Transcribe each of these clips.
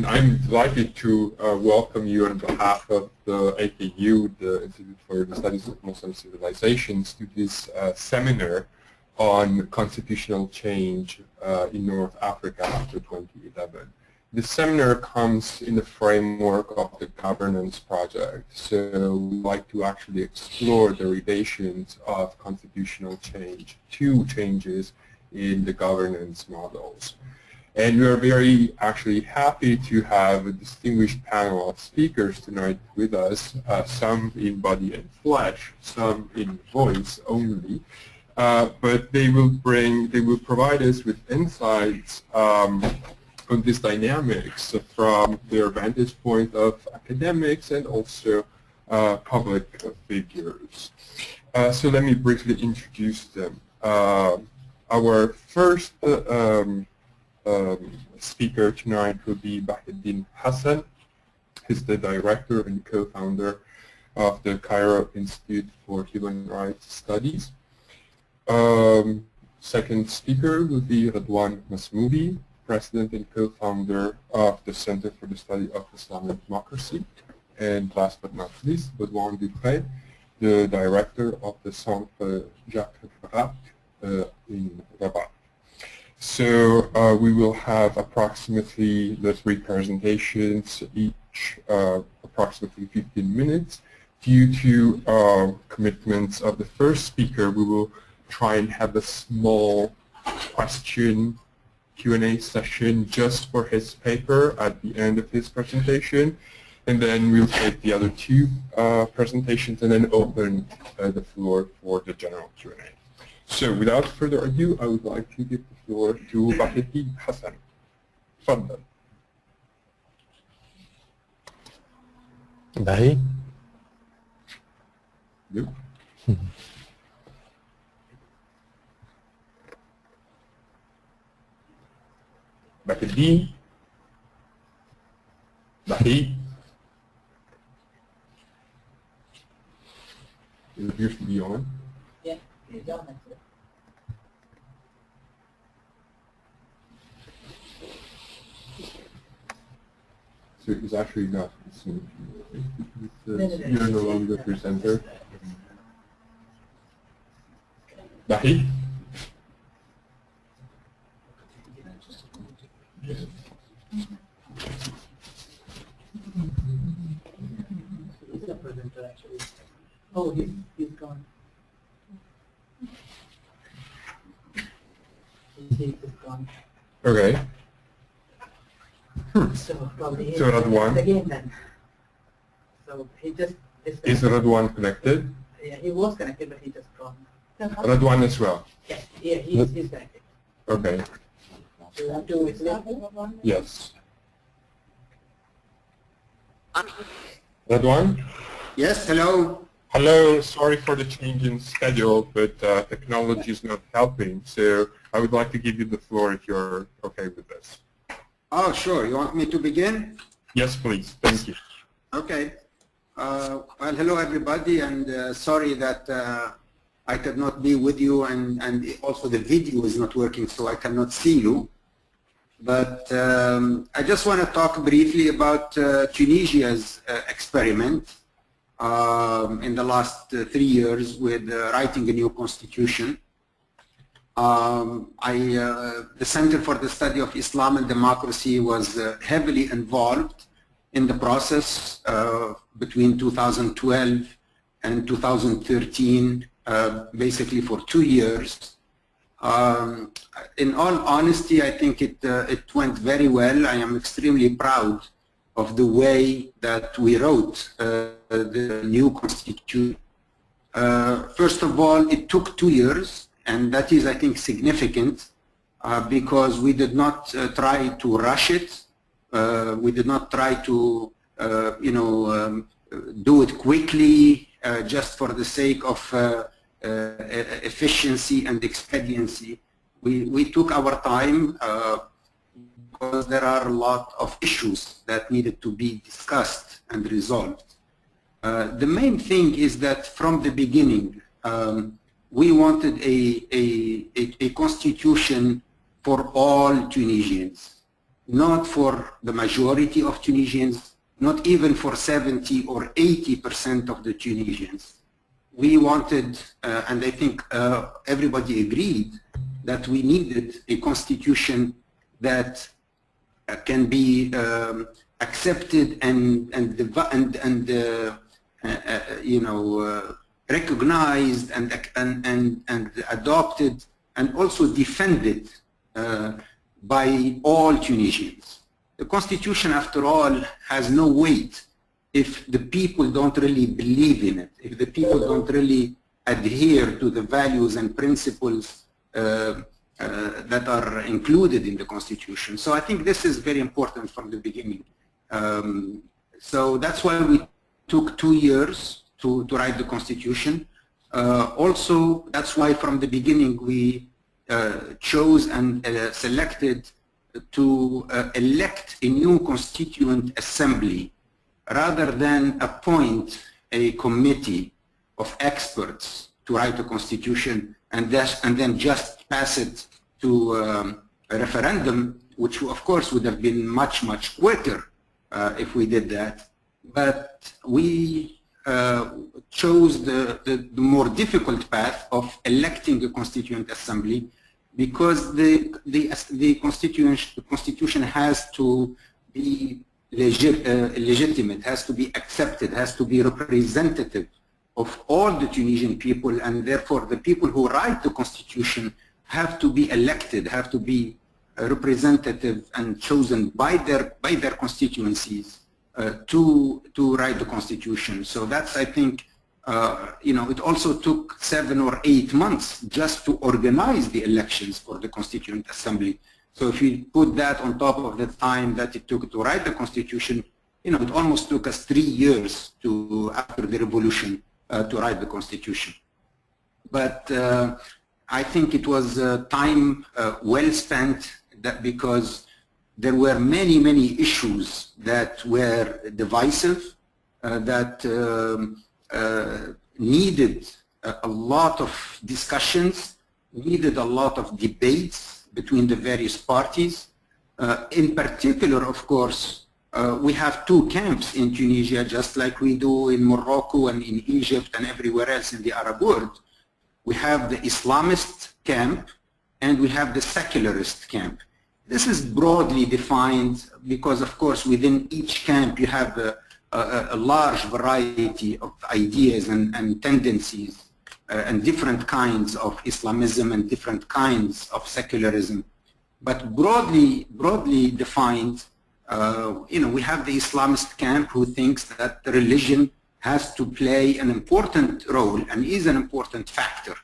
I'm delighted to welcome you on behalf of the AKU, the Institute for the Studies of Muslim Civilizations, to this seminar on constitutional change in North Africa after 2011. This seminar comes in the framework of the governance project, so we like to actually explore the relations of constitutional change to changes in the governance models. And we are very actually happy to have a distinguished panel of speakers tonight with us, some in body and flesh, some in voice only. But they will provide us with insights on these dynamics from their vantage point of academics and also public figures. So let me briefly introduce them. Our first speaker tonight will be Bahreddin Hassan. He's the director and co-founder of the Cairo Institute for Human Rights Studies. Second speaker will be Radwan Masmoudi, president and co-founder of the Center for the Study of Islam and Democracy. And last but not least, Dupret, the director of the Centre Jacques Chirac in Rabat. So we will have approximately the 3 presentations, each approximately 15 minutes. Due to commitments of the first speaker, we will try and have a small question Q&A session just for his paper at the end of his presentation. And then we'll take the other 2 presentations and then open the floor for the general Q&A. So without further ado, I would like to give the floor to Bahreddin Hassan. Tfadal. Bahri? Yep. Bahreddin. Bahri. It appears to be on. Yeah, it's on. So it's actually not listening to you. You're no longer the presenter. Bahri? Yes. He's the presenter actually. Oh, he's gone. He's gone. Okay. So probably So Radwan? again then. So he just Is Radwan connected? Yeah, he was connected, but he just gone. Radwan as well? Yes, yeah, he's connected. Okay. So you have to start? Yes. Radwan? Yes, hello. Hello, sorry for the change in schedule, but technology is not helping, so I would like to give you the floor if you're okay with this. Oh, sure. You want me to begin? Yes, please. Thank you. Okay. Well, hello, everybody, and sorry that I could not be with you, and also the video is not working, so I cannot see you. But I just want to talk briefly about Tunisia's experiment in the last 3 years with writing a new constitution. The Center for the Study of Islam and Democracy was heavily involved in the process between 2012 and 2013, basically for 2 years. In all honesty, I think it went very well. I am extremely proud of the way that we wrote the new constitution. First of all, it took 2 years. And that is, I think, significant because we did not try to rush it. We did not try to, do it quickly just for the sake of efficiency and expediency. We took our time because there are a lot of issues that needed to be discussed and resolved. The main thing is that from the beginning, we wanted a constitution for all Tunisians. not for the majority of Tunisians, not even for 70 or 80% of the Tunisians. We wanted, and I think everybody agreed, that we needed a constitution that can be accepted and recognized and adopted and also defended by all Tunisians. The constitution, after all, has no weight if the people don't really believe in it, if the people don't really adhere to the values and principles that are included in the constitution. So I think this is very important from the beginning. So that's why we took 2 years to write the constitution. Also, that's why from the beginning we chose and selected to elect a new constituent assembly rather than appoint a committee of experts to write a constitution and then just pass it to a referendum, which of course would have been much, much quicker if we did that. But we chose the more difficult path of electing a constituent assembly, because the constitution has to be legitimate, has to be accepted, has to be representative of all the Tunisian people, and therefore the people who write the constitution have to be elected, have to be representative and chosen by their constituencies to write the constitution. So that's, I think, it also took 7 or 8 months just to organize the elections for the Constituent Assembly. So if you put that on top of the time that it took to write the constitution, it almost took us 3 years after the revolution to write the constitution. But I think it was time well spent, because there were many, many issues that were divisive, that needed a lot of discussions, needed a lot of debates between the various parties. In particular, of course, we have 2 camps in Tunisia, just like we do in Morocco and in Egypt and everywhere else in the Arab world. We have the Islamist camp and we have the secularist camp. This is broadly defined because, of course, within each camp you have a large variety of ideas and tendencies and different kinds of Islamism and different kinds of secularism. But broadly defined, we have the Islamist camp who thinks that the religion has to play an important role and is an important factor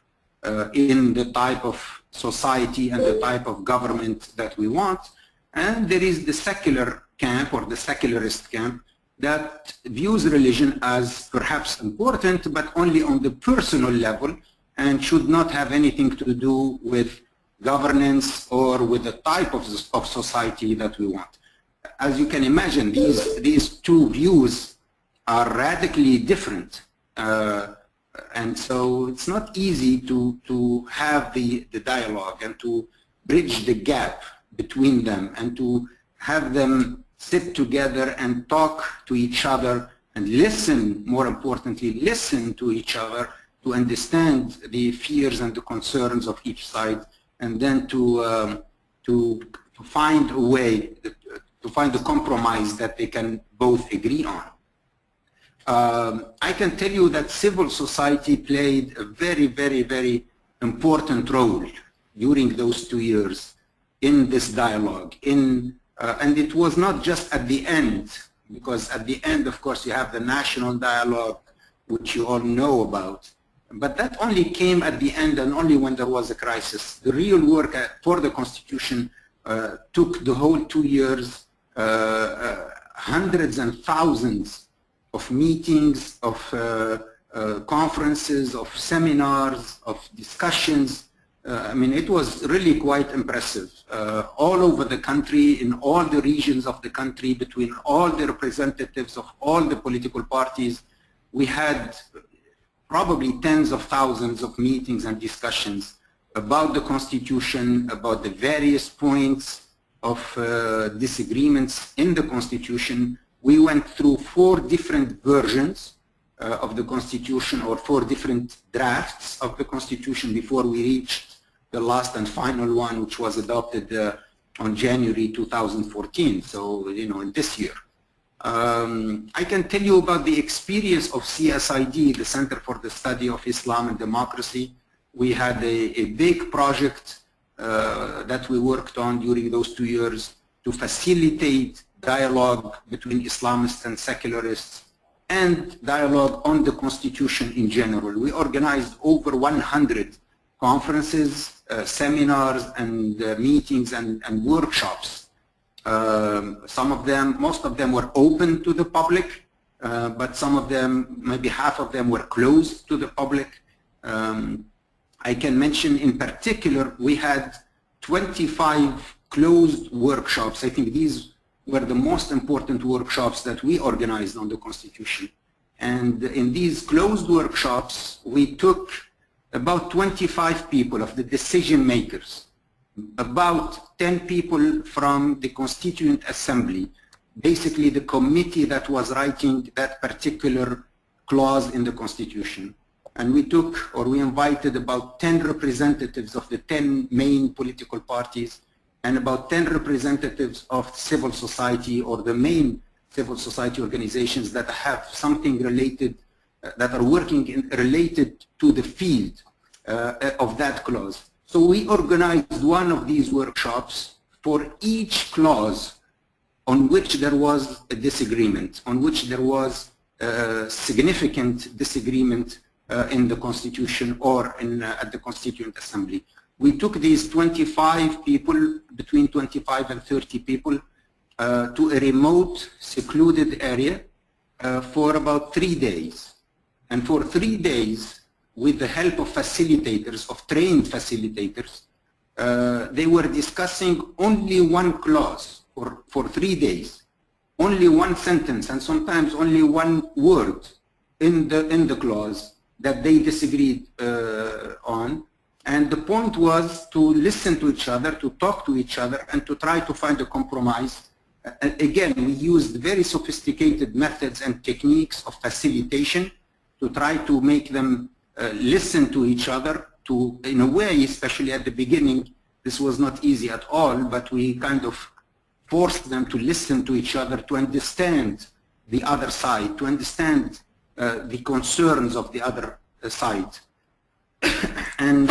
in the type of society and the type of government that we want. And there is the secular camp or the secularist camp that views religion as perhaps important, but only on the personal level and should not have anything to do with governance or with the type of society that we want. As you can imagine, these 2 views are radically different. And so it's not easy to have the dialogue and to bridge the gap between them and to have them sit together and talk to each other and listen, more importantly, listen to each other to understand the fears and the concerns of each side, and then to find a way, to find a compromise that they can both agree on. I can tell you that civil society played a very, very, very important role during those 2 years in this dialogue. And it was not just at the end, because at the end, of course, you have the national dialogue, which you all know about. But that only came at the end and only when there was a crisis. The real work for the constitution took the whole 2 years, hundreds and thousands of meetings, of conferences, of seminars, of discussions. I mean, it was really quite impressive. All over the country, in all the regions of the country, between all the representatives of all the political parties, we had probably tens of thousands of meetings and discussions about the constitution, about the various points of disagreements in the Constitution. We went through 4 different versions of the Constitution, or 4 different drafts of the Constitution, before we reached the last and final one, which was adopted on January 2014, so in this year. I can tell you about the experience of CSID, the Center for the Study of Islam and Democracy. We had a big project that we worked on during those 2 years to facilitate dialogue between Islamists and secularists, and dialogue on the Constitution in general. We organized over 100 conferences, seminars, and meetings and workshops. Some of them, most of them were open to the public, but some of them, maybe half of them, were closed to the public. I can mention in particular, we had 25 closed workshops. I think these were the most important workshops that we organized on the Constitution. And in these closed workshops, we took about 25 people of the decision makers, about 10 people from the Constituent Assembly, basically the committee that was writing that particular clause in the Constitution. And we took, or we invited, about 10 representatives of the 10 main political parties, and about 10 representatives of civil society, or the main civil society organizations that have something related, that are working related to the field of that clause. So we organized one of these workshops for each clause on which there was a disagreement, on which there was a significant disagreement in the Constitution or at the Constituent Assembly. We took these 25 people, between 25 and 30 people, to a remote, secluded area for about 3 days. And for 3 days, with the help of facilitators, of trained facilitators, they were discussing only one clause for 3 days, only one sentence, and sometimes only one word in the clause that they disagreed on. And the point was to listen to each other, to talk to each other, and to try to find a compromise. Again, we used very sophisticated methods and techniques of facilitation to try to make them listen to each other, in a way, especially at the beginning, this was not easy at all, but we kind of forced them to listen to each other, to understand the other side, to understand the concerns of the other side. And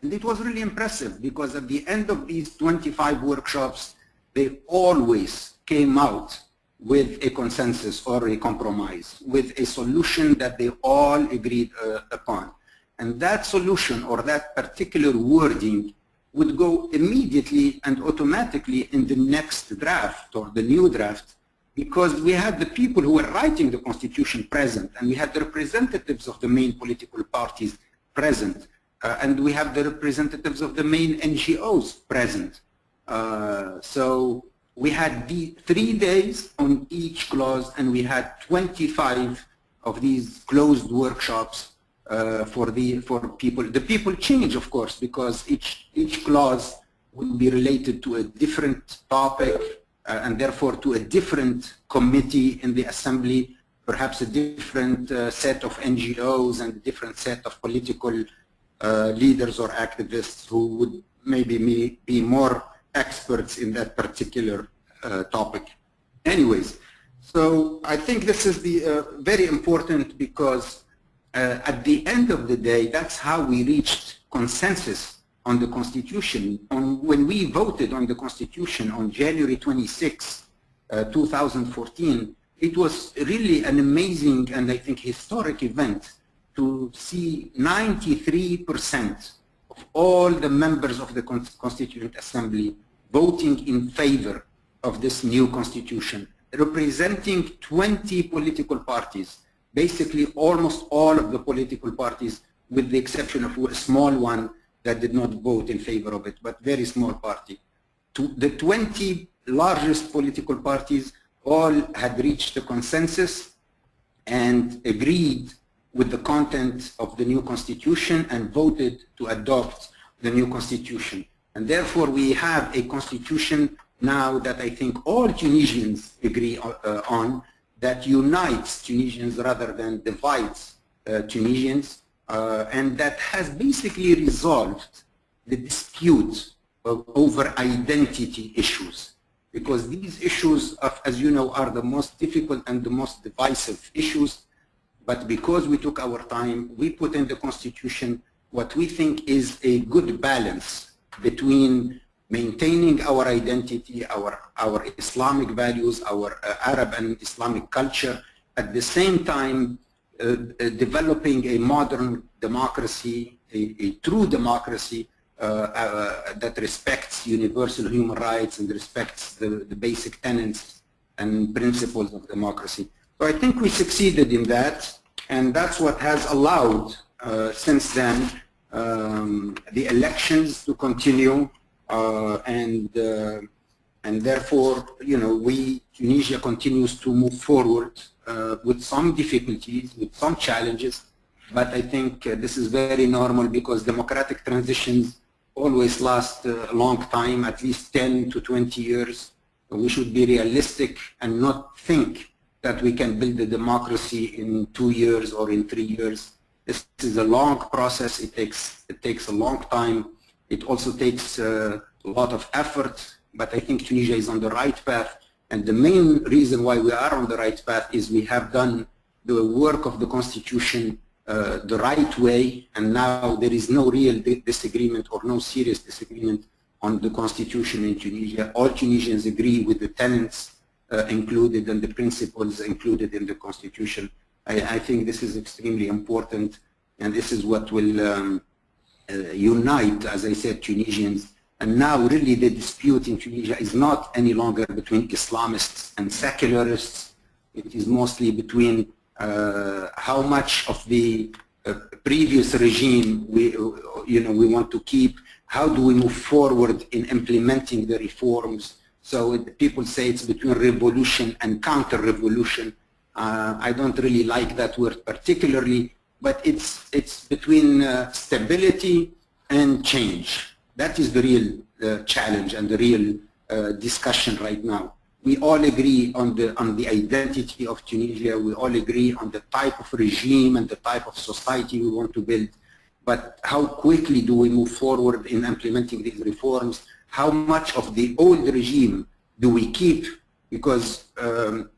it was really impressive, because at the end of these 25 workshops, they always came out with a consensus or a compromise, with a solution that they all agreed upon. And that solution, or that particular wording, would go immediately and automatically in the next draft, or the new draft, because we had the people who were writing the Constitution present, and we had the representatives of the main political parties present, and we have the representatives of the main NGOs present. So we had 3 days on each clause, and we had 25 of these closed workshops for people. The people change, of course, because each clause would be related to a different topic, and therefore to a different committee in the assembly, perhaps a different set of NGOs and a different set of political leaders or activists who would maybe be more experts in that particular topic. Anyways, so I think this is very important, because at the end of the day, that's how we reached consensus on the Constitution. When we voted on the Constitution on January 26, 2014, it was really an amazing and I think historic event to see 93% of all the members of the Constituent Assembly voting in favor of this new Constitution, representing 20 political parties, basically almost all of the political parties, with the exception of a small one that did not vote in favor of it, but very small party. The 20 largest political parties all had reached a consensus and agreed with the content of the new Constitution and voted to adopt the new Constitution. And therefore, we have a constitution now that I think all Tunisians agree on, that unites Tunisians rather than divides Tunisians, and that has basically resolved the dispute over identity issues. Because these issues, as you know, are the most difficult and the most divisive issues. But because we took our time, we put in the constitution what we think is a good balance between maintaining our identity, our Islamic values, our Arab and Islamic culture, at the same time developing a modern democracy, a true democracy that respects universal human rights and respects the basic tenets and principles of democracy. So I think we succeeded in that, and that's what has allowed since then the elections to continue, and therefore, you know, Tunisia continues to move forward with some difficulties, with some challenges, but I think this is very normal because democratic transitions always last a long time, at least 10 to 20 years. We should be realistic and not think that we can build a democracy in 2 years or in 3 years. This is a long process. It takes a long time. It also takes a lot of effort, but I think Tunisia is on the right path. And the main reason why we are on the right path is we have done the work of the constitution the right way, and now there is no real disagreement or no serious disagreement on the constitution in Tunisia. All Tunisians agree with the tenets included and the principles included in the constitution. I think this is extremely important, and this is what will unite, as I said, Tunisians. And now really the dispute in Tunisia is not any longer between Islamists and secularists. It is mostly between how much of the previous regime we want to keep, how do we move forward in implementing the reforms. So people say it's between revolution and counter-revolution. I don't really like that word particularly, but it's between stability and change. That is the real challenge and the real discussion right now. We all agree on the identity of Tunisia. We all agree on the type of regime and the type of society we want to build. But how quickly do we move forward in implementing these reforms? How much of the old regime do we keep? Because in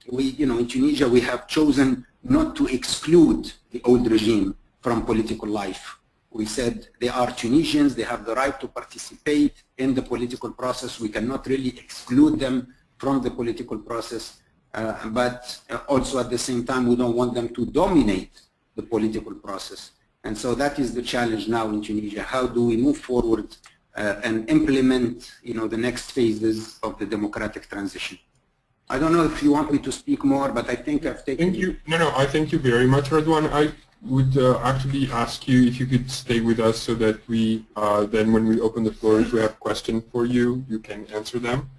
Tunisia we have chosen not to exclude the old regime from political life. We said they are Tunisians, they have the right to participate in the political process. We cannot really exclude them from the political process, but also at the same time we don't want them to dominate the political process. And so that is the challenge now in Tunisia. How do we move forward and implement the next phases of the democratic transition? I don't know if you want me to speak more, but I think I've taken... Thank you. No, I thank you very much, Radwan. I would actually ask you if you could stay with us so that we, then when we open the floor, if we have questions for you, you can answer them.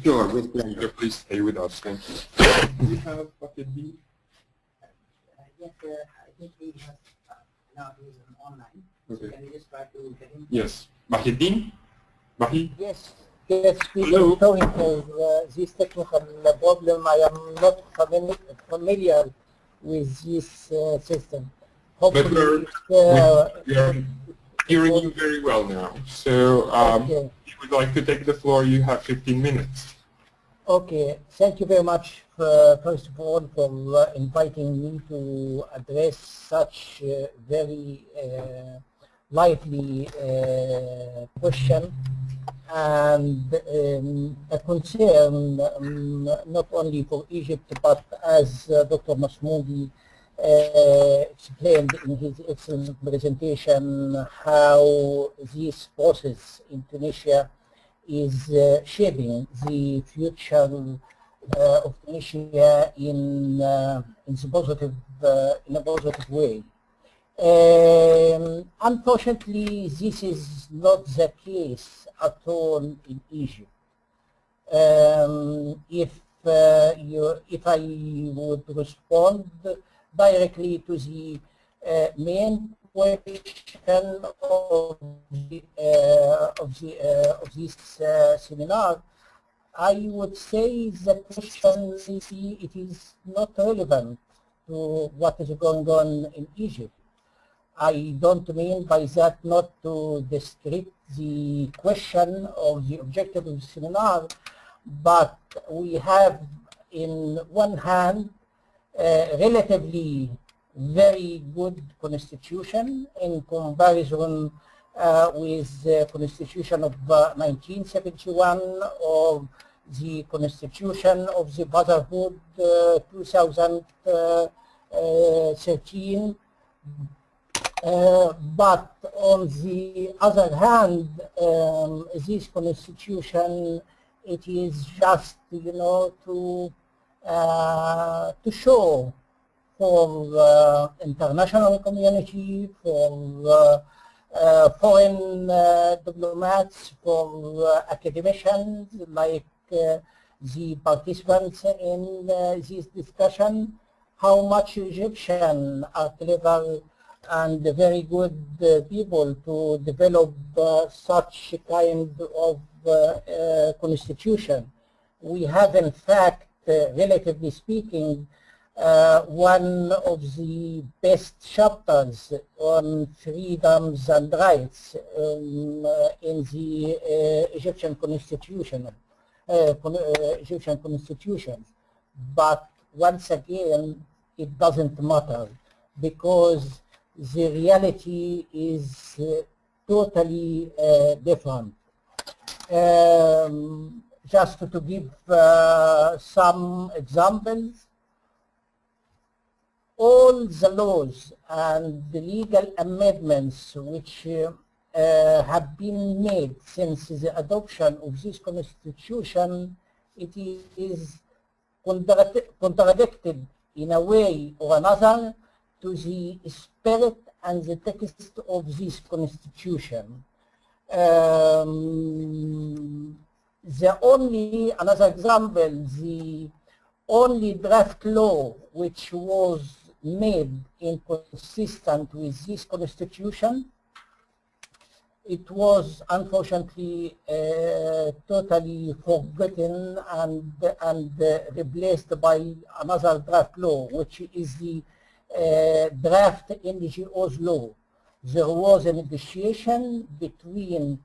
Sure, with pleasure. Please stay with us. Thank you. Do we have Bucket B? Yes, I think he has, now he's online. Okay. So can you just try to get him? Yes. Bahidin? Bahi? Yes, we Hello. are sorry for this technical problem. I am not familiar with this system. Hopefully, we are hearing you very well now. So okay. if you would like to take the floor, you have 15 minutes. Okay, thank you very much, first of all, for inviting me to address such very lively question and a concern not only for Egypt, but as Dr. Masmoudi explained in his excellent presentation, how this process in Tunisia is shaping the future of Tunisia in a positive way. Unfortunately, this is not the case at all in Egypt. If I would respond directly to the main question of this seminar, I would say the question it is not relevant to what is going on in Egypt. I don't mean by that not to describe the question or the objective of the seminar, but we have in one hand relatively very good constitution in comparison with the constitution of 1971 or the constitution of the Brotherhood 2013. But on the other hand, this constitution, it is just, you know, to show for international community, for foreign diplomats, for academicians like the participants in this discussion, how much Egyptians are clever and very good people to develop such kind of constitution. We have, in fact, relatively speaking, one of the best chapters on freedoms and rights in the Egyptian constitution, Egyptian constitutions. But once again, it doesn't matter because the reality is totally different. Just to give some examples, all the laws and the legal amendments which have been made since the adoption of this constitution, it is contradicted in a way or another to the spirit and the text of this constitution. Another example, the only draft law which was made inconsistent with this constitution, it was unfortunately totally forgotten and replaced by another draft law, which is the draft NGOs law. There was a negotiation between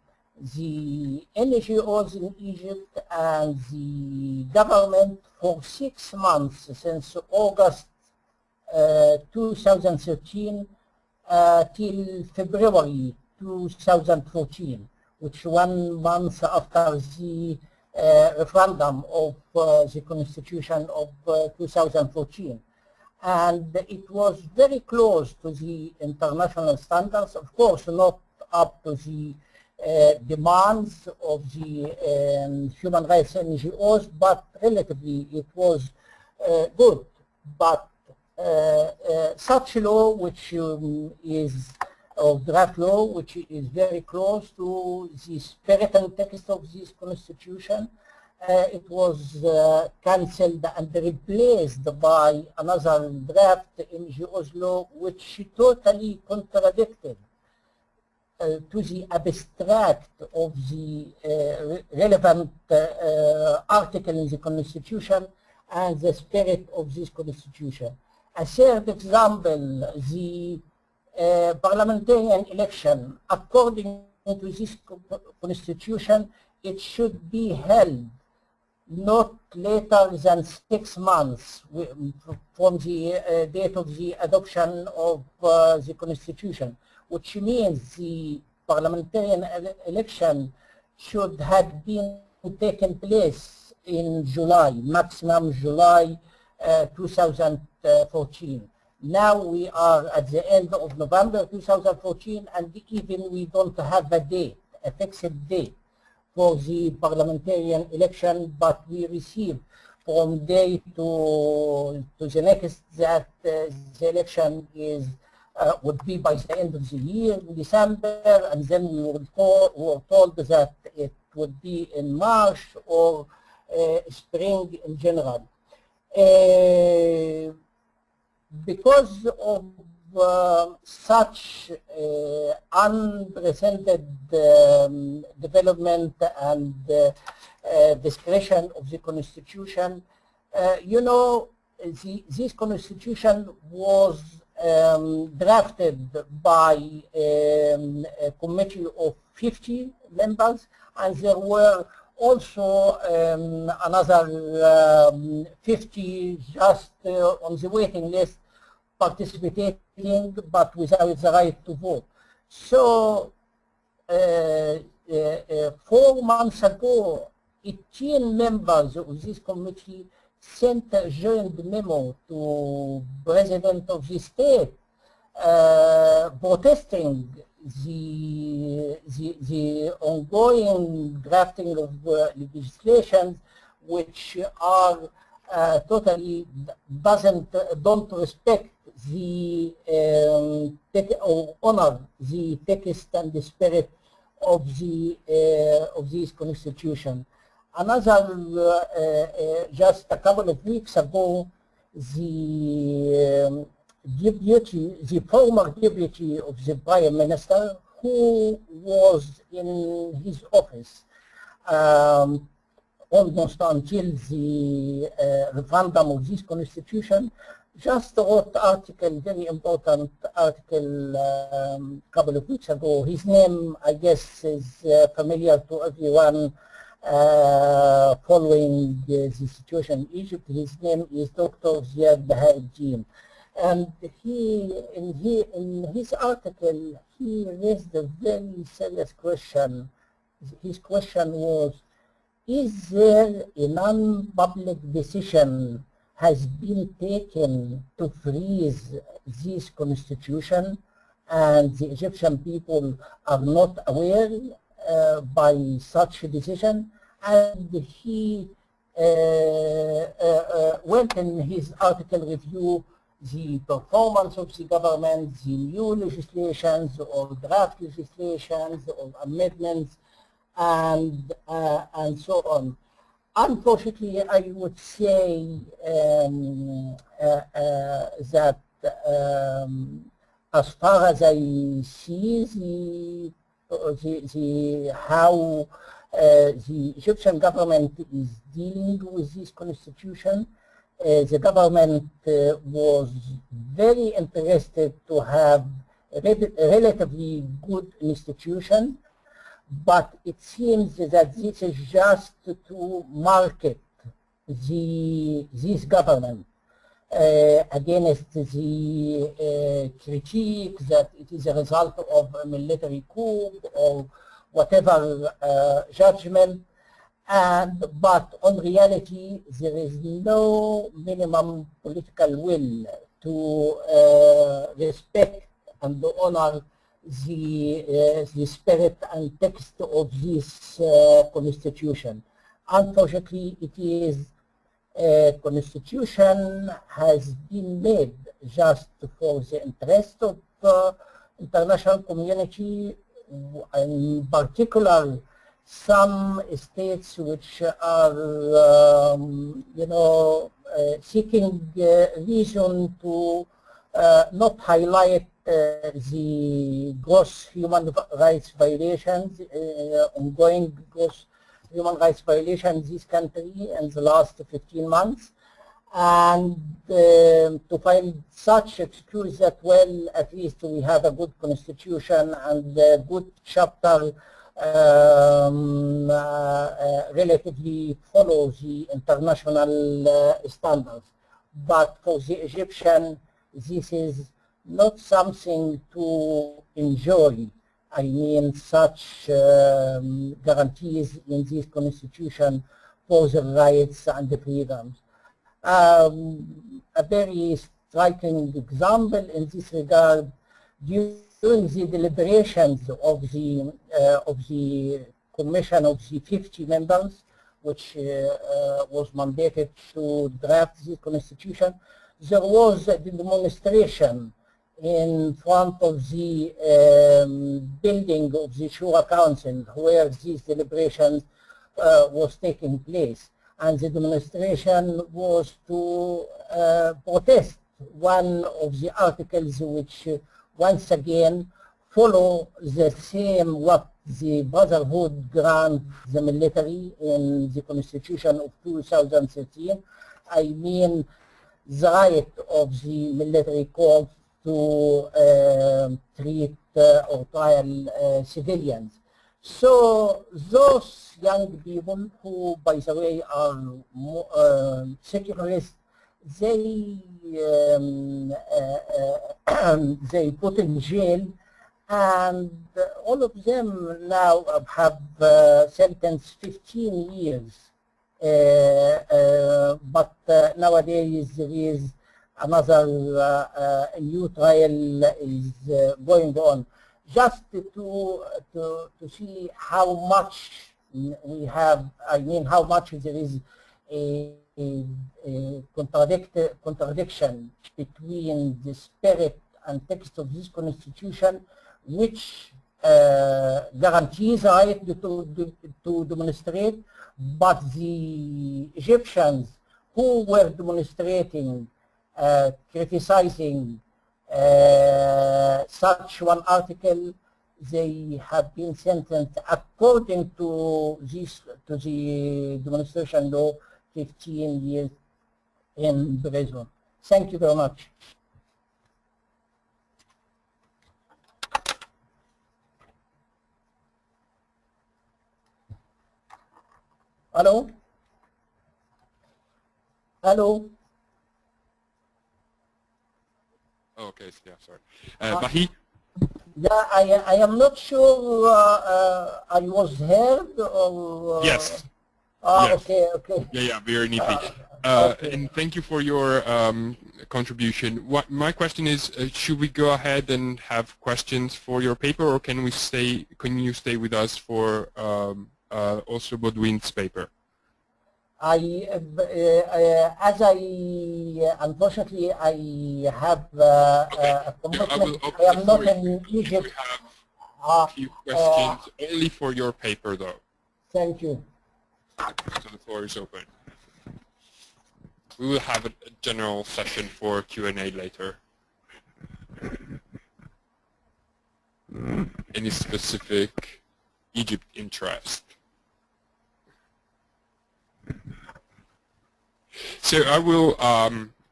the NGOs in Egypt and the government for 6 months, since August 2013 till February 2014, which 1 month after the referendum of the constitution of 2014. And it was very close to the international standards, of course not up to the demands of the human rights NGOs, but relatively it was good. But such law, which is of draft law, which is very close to the spirit and text of this constitution, it was cancelled and replaced by another draft NGOs law, which totally contradicted to the abstract of the relevant article in the Constitution and the spirit of this Constitution. A third example, the parliamentarian election, according to this Constitution, it should be held not later than 6 months from the date of the adoption of the Constitution, which means the parliamentarian election should have been taken place in July, maximum July 2014. Now we are at the end of November 2014, and even we don't have a date, a fixed date for the parliamentarian election, but we receive from day to the next that the election is would be by the end of the year in December, and then we were told that it would be in March or spring in general. Because of such unprecedented development and discretion of the Constitution, you know, this Constitution was drafted by a committee of 50 members, and there were also another 50 just on the waiting list participating but without the right to vote. So 4 months ago, 18 members of this committee sent a joint memo to President of the state protesting the ongoing drafting of legislation which are totally don't respect the or honor the text and the spirit of this constitution. Another, just a couple of weeks ago, the former deputy of the prime minister, who was in his office almost until the referendum of this constitution, just wrote article, very important article, couple of weeks ago. His name, I guess, is familiar to everyone following the situation in Egypt. His name is Dr. Ziad Bahauddin. And in his article, he raised a very serious question. His question was, is there a non-public decision has been taken to freeze this constitution, and the Egyptian people are not aware by such a decision? And he went in his article review the performance of the government, the new legislations or draft legislations or amendments, and so on. Unfortunately, I would say that as far as I see how the Egyptian government is dealing with this constitution, the government was very interested to have a relatively good institution, but it seems that this is just to market this government against the critique that it is a result of a military coup or whatever judgment. But on reality, there is no minimum political will to respect and honor the spirit and text of this constitution. Unfortunately, it is a constitution has been made just for the interest of international community, in particular some states which are, seeking reason to not highlight the gross human rights violations, ongoing gross human rights violations in this country in the last 15 months, and to find such excuse that, well, at least we have a good constitution and a good chapter relatively follow the international standards. But for the Egyptian, this is not something to enjoy. I mean, such guarantees in this constitution for the rights and the freedoms. A very striking example in this regard, during the deliberations of the commission of the 50 members, which was mandated to draft the constitution, there was a demonstration in front of the building of the Shura Council where these deliberations was taking place. And the demonstration was to protest one of the articles which once again follow the same what the Brotherhood grant the military in the Constitution of 2013. I mean the right of the military court to treat or trial civilians. So those young people who, by the way, are secularists, they they put in jail, and all of them now have sentenced 15 years. But nowadays there is another new trial is going on, just to see how much we have. I mean, how much there is a contradiction between the spirit and text of this constitution, which guarantees the right to demonstrate, but the Egyptians who were demonstrating, criticizing such one article, they have been sentenced according to the demonstration law 15 years in prison. Thank you very much. Hello? Hello? Okay, yeah, sorry. Bahi? Yeah, I am not sure I was heard or... Yes. Ah, yes. Okay. Yeah, very neatly. Okay. And thank you for your contribution. My question is, should we go ahead and have questions for your paper, or can you stay with us for also Baudouin's paper? Unfortunately, I have a commitment. I am not in Egypt. We have a few questions only for your paper, though. Thank you. So the floor is open. We will have a general session for Q&A later. Any specific Egypt interest? So I will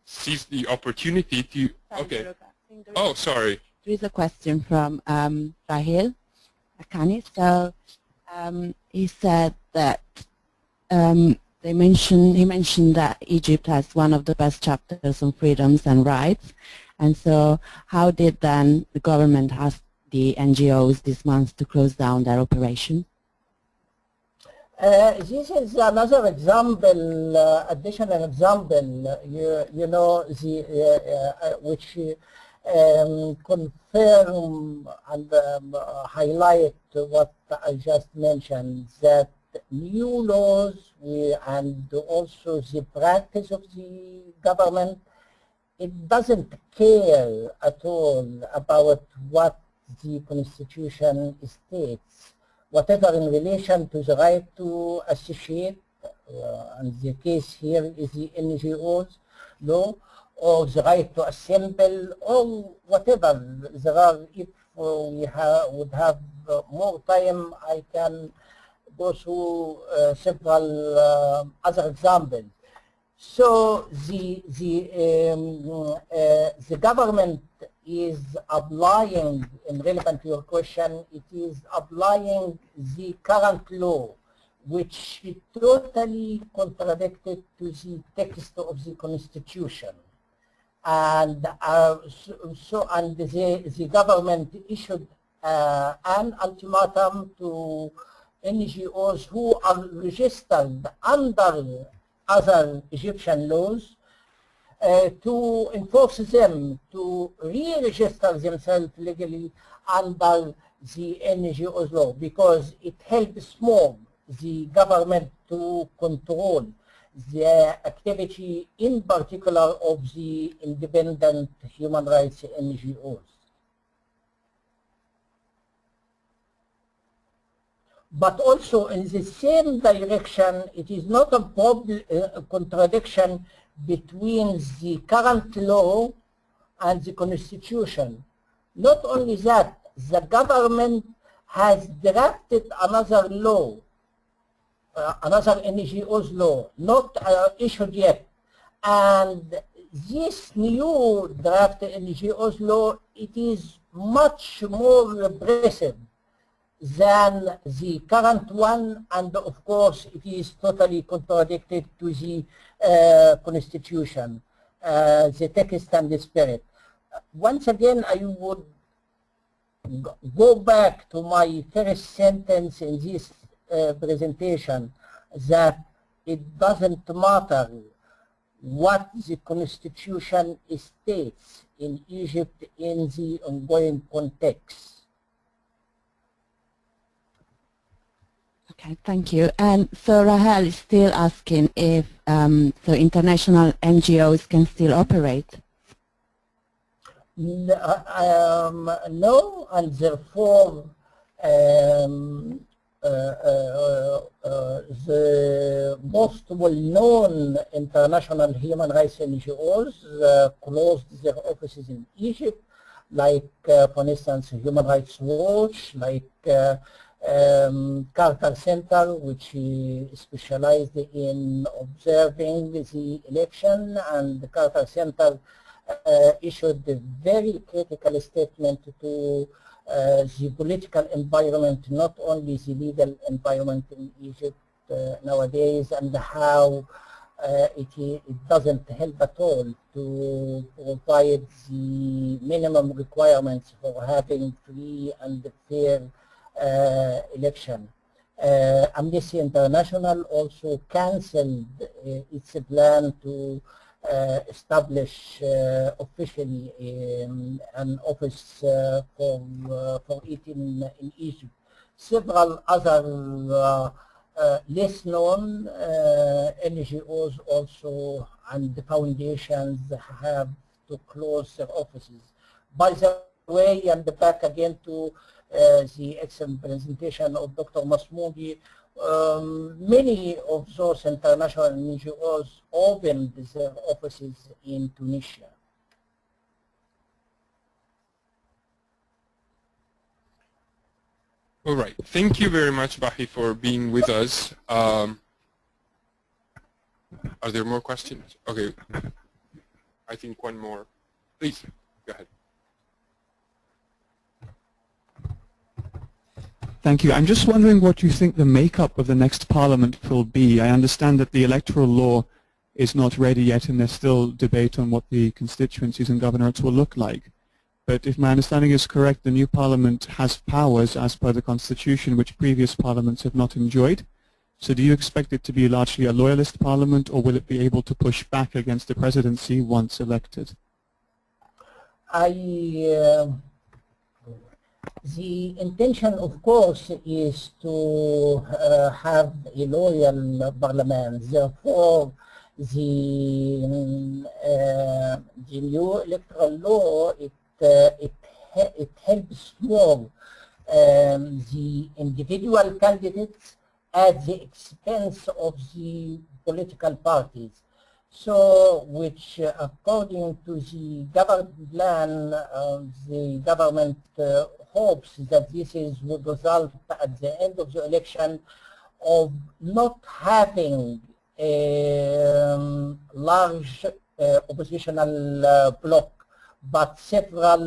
seize the opportunity to... Okay. Oh, sorry. There is a question from Rahil Akani. So he said that he mentioned that Egypt has one of the best chapters on freedoms and rights, and so how did then the government ask the NGOs this month to close down their operation? This is another example, additional example, you know, which confirm and highlight what I just mentioned, that new laws and also the practice of the government, it doesn't care at all about what the Constitution states, whatever in relation to the right to associate, and the case here is the NGOs law, or the right to assemble, or whatever. There are, if we would have more time, I can go through several other examples. So the government is applying, in relevant to your question, it is applying the current law, which is totally contradicted to the text of the Constitution. And the government issued an ultimatum to NGOs who are registered under other Egyptian laws to enforce them to re-register themselves legally under the NGOs law, because it helps more the government to control the activity, in particular of the independent human rights NGOs. But also in the same direction, it is not a contradiction between the current law and the constitution. Not only that, the government has drafted another law, another NGO's law, not issued yet. And this new draft NGO's law, it is much more repressive than the current one, and of course it is totally contradicted to the constitution, the text and the spirit. Once again, I would go back to my first sentence in this presentation, that it doesn't matter what the constitution states in Egypt in the ongoing context. Okay, thank you. And so Rahel is still asking if so international NGOs can still operate. No, and therefore the most well-known international human rights NGOs closed their offices in Egypt, like for instance Human Rights Watch, like Carter Center, which specialized in observing the election, and the Carter Center issued a very critical statement to the political environment, not only the legal environment in Egypt nowadays, and how it doesn't help at all to provide the minimum requirements for having free and fair election. Amnesty International also cancelled its plan to establish officially an office for it in Egypt. Several other less known NGOs also and the foundations have to close their offices. By the way, and back again to the excellent presentation of Dr. Masmoudi, many of those international NGOs opened their offices in Tunisia. All right. Thank you very much, Bahi, for being with us. Are there more questions? Okay. I think one more. Please, go ahead. Thank you. I'm just wondering what you think the makeup of the next parliament will be. I understand that the electoral law is not ready yet and there's still debate on what the constituencies and governorates will look like. But if my understanding is correct, the new parliament has powers as per the constitution which previous parliaments have not enjoyed. So do you expect it to be largely a loyalist parliament, or will it be able to push back against the presidency once elected? The intention, of course, is to have a loyal parliament. Therefore, the new electoral law, it helps more the individual candidates at the expense of the political parties. So, which according to the government plan, the government hopes that this would result at the end of the election of not having a large oppositional bloc, but several,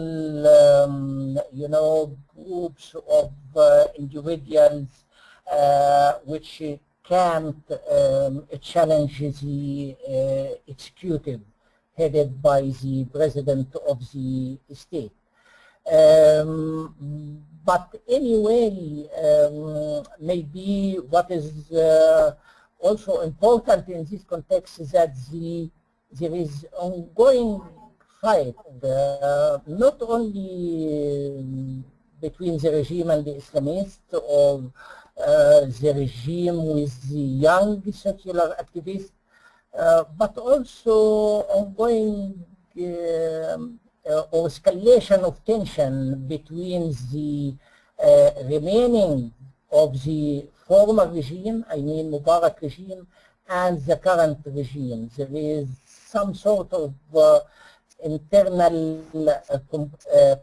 groups of individuals which can't challenge the executive headed by the president of the state. But anyway, maybe what is also important in this context is that there is ongoing fight, not only between the regime and the Islamists, or the regime with the young secular activists, but also ongoing or escalation of tension between the remaining of the former regime, I mean Mubarak regime, and the current regime. There is some sort of internal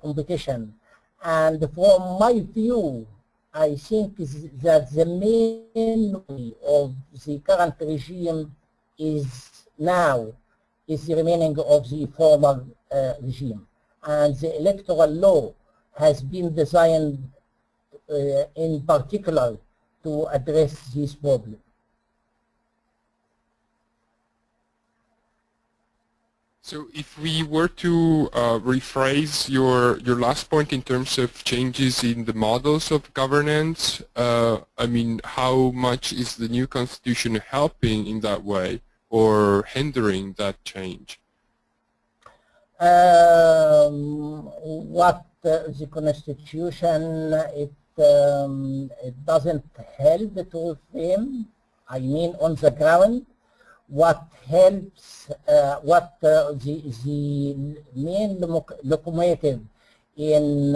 competition. And from my view, I think that the main way of the current regime is the remaining of the former regime. And the electoral law has been designed in particular to address this problem. So if we were to rephrase your last point in terms of changes in the models of governance, I mean, how much is the new constitution helping in that way or hindering that change? What the constitution, it doesn't help to frame, I mean on the ground. What helps, the main locomotive in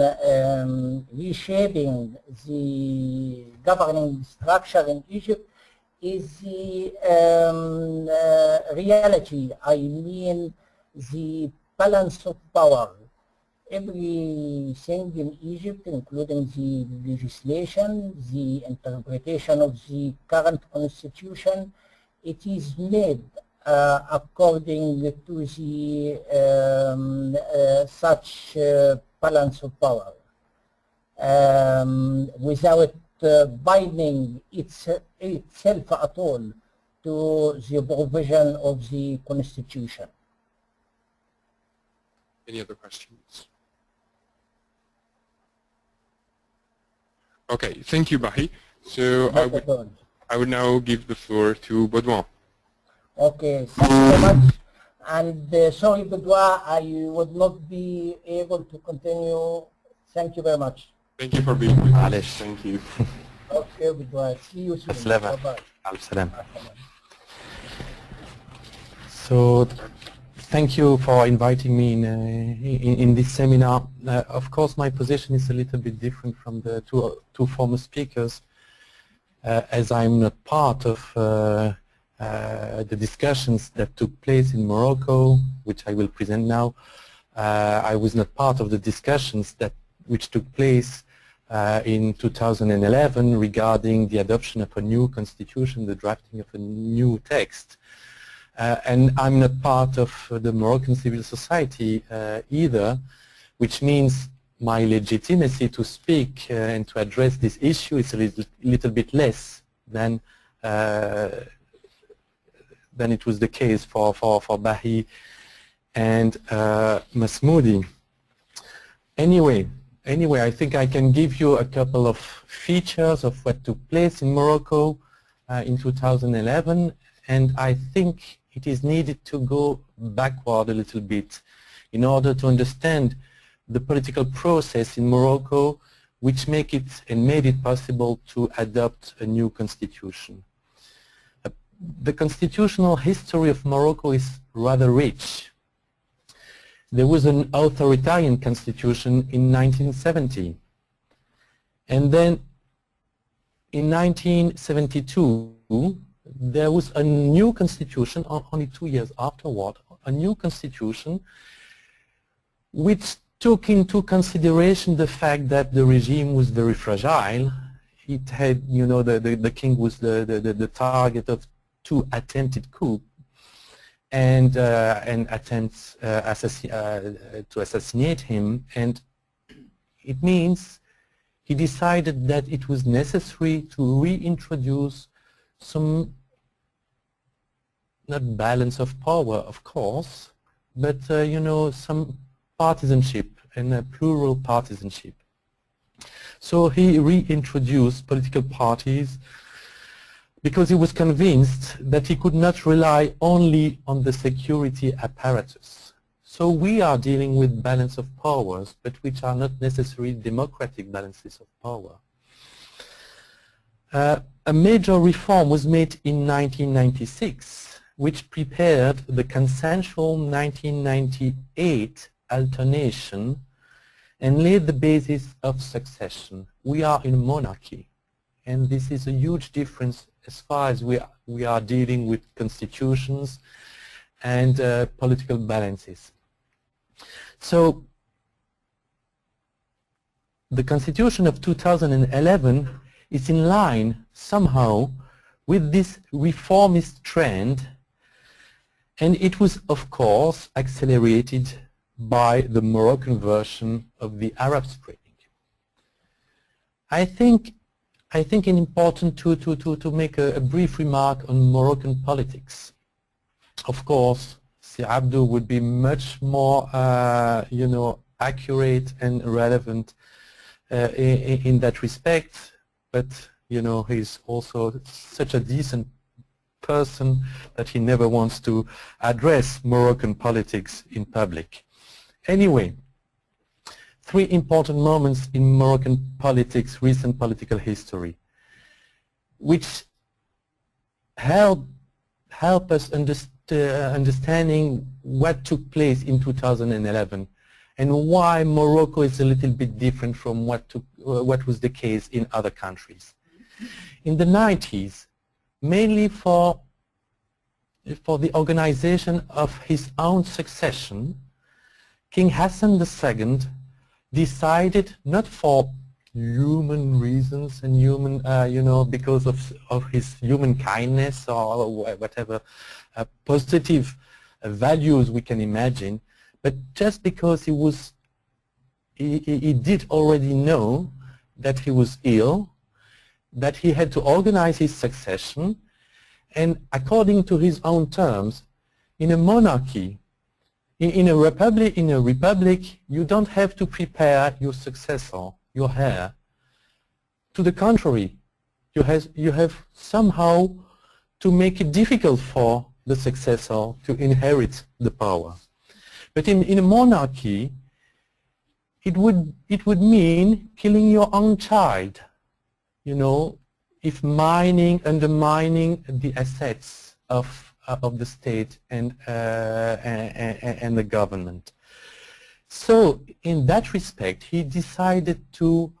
reshaping the governing structure in Egypt is the reality, I mean the balance of power. Everything in Egypt, including the legislation, the interpretation of the current constitution, it is made according to the such balance of power, without binding itself at all to the provision of the constitution. Any other questions? Okay, thank you, Bahi. So I would now give the floor to Baudouin. Okay, thank you very much. And sorry, Baudouin, I would not be able to continue. Thank you very much. Thank you for being with us. Thank you. Okay, Baudouin. See you soon. Bye-bye. So, thank you for inviting me in this seminar. Of course, my position is a little bit different from the two former speakers. As I'm not part of the discussions that took place in Morocco, which I will present now, I was not part of the discussions which took place in 2011 regarding the adoption of a new constitution, the drafting of a new text. And I'm not part of the Moroccan civil society either, which means my legitimacy to speak and to address this issue is a little bit less than it was the case for Bahi and Masmoudi. Anyway, I think I can give you a couple of features of what took place in Morocco in 2011, and I think it is needed to go backward a little bit in order to understand the political process in Morocco which made it possible to adopt a new constitution. The constitutional history of Morocco is rather rich. There was an authoritarian constitution in 1970, and then in 1972 there was a new constitution, only 2 years afterward, a new constitution which took into consideration the fact that the regime was very fragile. It had, you know, the king was the target of 2 attempted coups and attempts to assassinate him, and it means he decided that it was necessary to reintroduce some, not balance of power, of course, but you know, some partisanship and a plural partisanship. So he reintroduced political parties because he was convinced that he could not rely only on the security apparatus. So we are dealing with balance of powers, but which are not necessarily democratic balances of power. A major reform was made in 1996, which prepared the consensual 1998 alternation and laid the basis of succession. We are in a monarchy, and this is a huge difference as far as we are dealing with constitutions and political balances. So the constitution of 2011 is in line somehow with this reformist trend, and it was of course accelerated by the Moroccan version of the Arab Spring. I think it's important to make a brief remark on Moroccan politics. Of course, Si Abdou would be much more accurate and relevant in that respect, but he's also such a decent person that he never wants to address Moroccan politics in public. Anyway, 3 important moments in Moroccan politics, recent political history, which help us understanding what took place in 2011 and why Morocco is a little bit different from what was the case in other countries. In the 90s, mainly for the organization of his own succession, King Hassan II decided, not for human reasons and human, because of his human kindness or whatever positive values we can imagine, but just because he did already know that he was ill, that he had to organize his succession, and according to his own terms, in a monarchy, in a republic, you don't have to prepare your successor, your heir. To the contrary, you have somehow to make it difficult for the successor to inherit the power. But in a monarchy, it would mean killing your own child, if undermining the assets of the state and the government. So in that respect, he decided to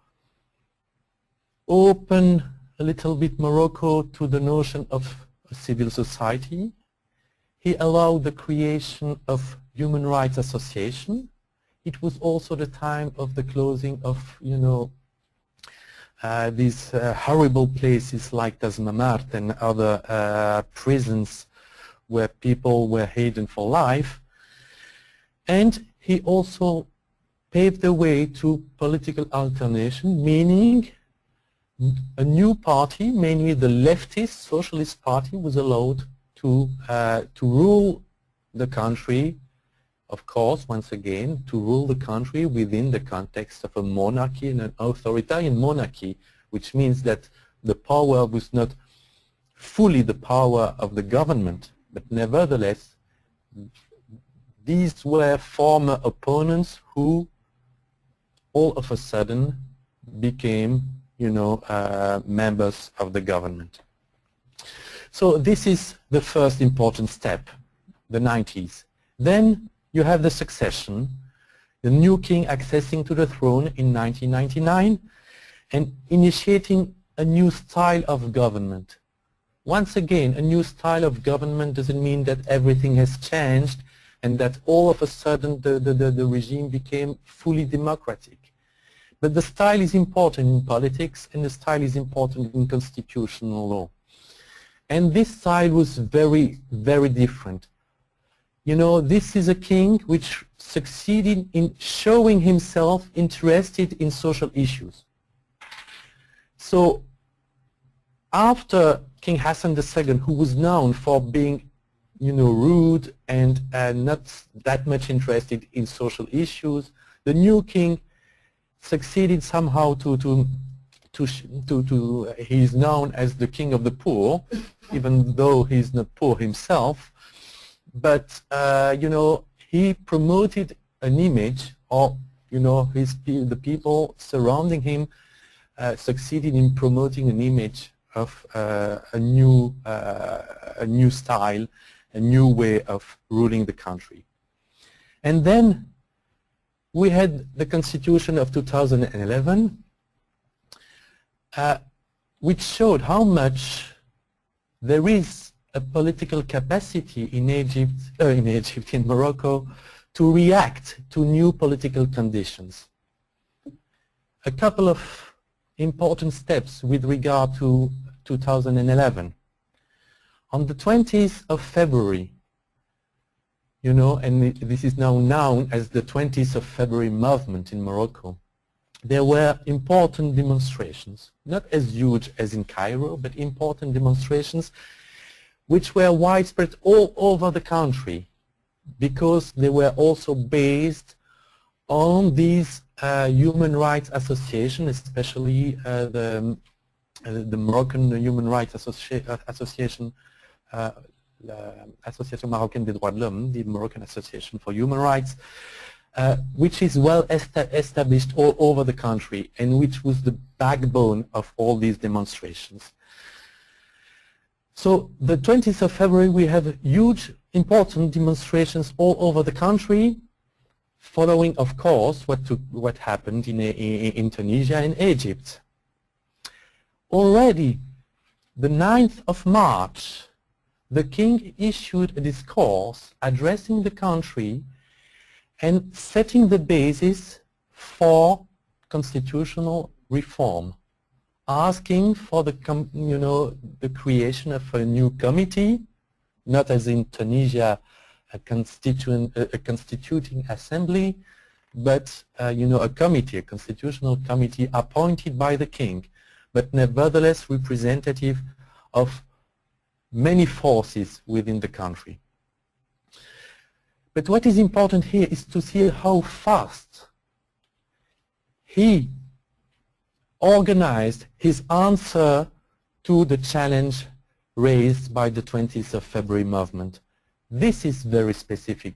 open a little bit Morocco to the notion of a civil society. He allowed the creation of human rights association. It was also the time of the closing of, these horrible places like Tazmamart and other prisons where people were hidden for life. And he also paved the way to political alternation, meaning a new party, mainly the leftist socialist party, was allowed to rule the country, of course, once again, to rule the country within the context of a monarchy and an authoritarian monarchy, which means that the power was not fully the power of the government, but nevertheless, these were former opponents who all of a sudden became, members of the government. So this is the first important step, the 90s. Then you have the succession, the new king accessing to the throne in 1999 and initiating a new style of government. Once again, a new style of government doesn't mean that everything has changed and that all of a sudden the regime became fully democratic. But the style is important in politics and the style is important in constitutional law. And this style was very, very different. This is a king which succeeded in showing himself interested in social issues. So after King Hassan II, who was known for being, rude and not that much interested in social issues, the new king succeeded somehow he is known as the king of the poor, even though he's not poor himself. But he promoted an image, or the people surrounding him succeeded in promoting an image of a new style, a new way of ruling the country. And then we had the Constitution of 2011, which showed how much there is a political capacity in in Morocco to react to new political conditions. A couple of important steps with regard to 2011. On the 20th of February, you know, and this is now known as the 20th of February movement in Morocco, there were important demonstrations, not as huge as in Cairo, but important demonstrations which were widespread all over the country because they were also based on these human rights associations, especially the Moroccan Human Rights Association, Association Marocaine des Droits de l'Homme, the Moroccan Association for Human Rights, which is well established all over the country and which was the backbone of all these demonstrations. So the 20th of February we have huge important demonstrations all over the country, following of course what happened in Tunisia and Egypt. Already the 9th of March the king issued a discourse addressing the country and setting the basis for constitutional reform, asking for the creation of a new committee, not as in Tunisia a constituting assembly, but a committee, a constitutional committee appointed by the king, but nevertheless representative of many forces within the country. But what is important here is to see how fast he organized his answer to the challenge raised by the 20th of February movement. This is very specific.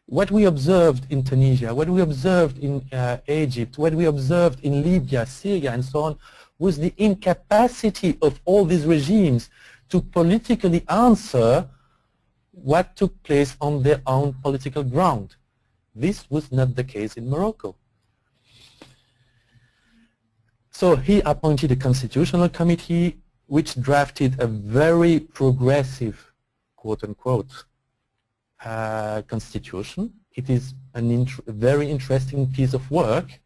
What we observed in Tunisia, what we observed in Egypt, what we observed in Libya, Syria and so on was the incapacity of all these regimes to politically answer what took place on their own political ground. This was not the case in Morocco. So he appointed a constitutional committee which drafted a very progressive, quote-unquote, constitution. It is a very interesting piece of work,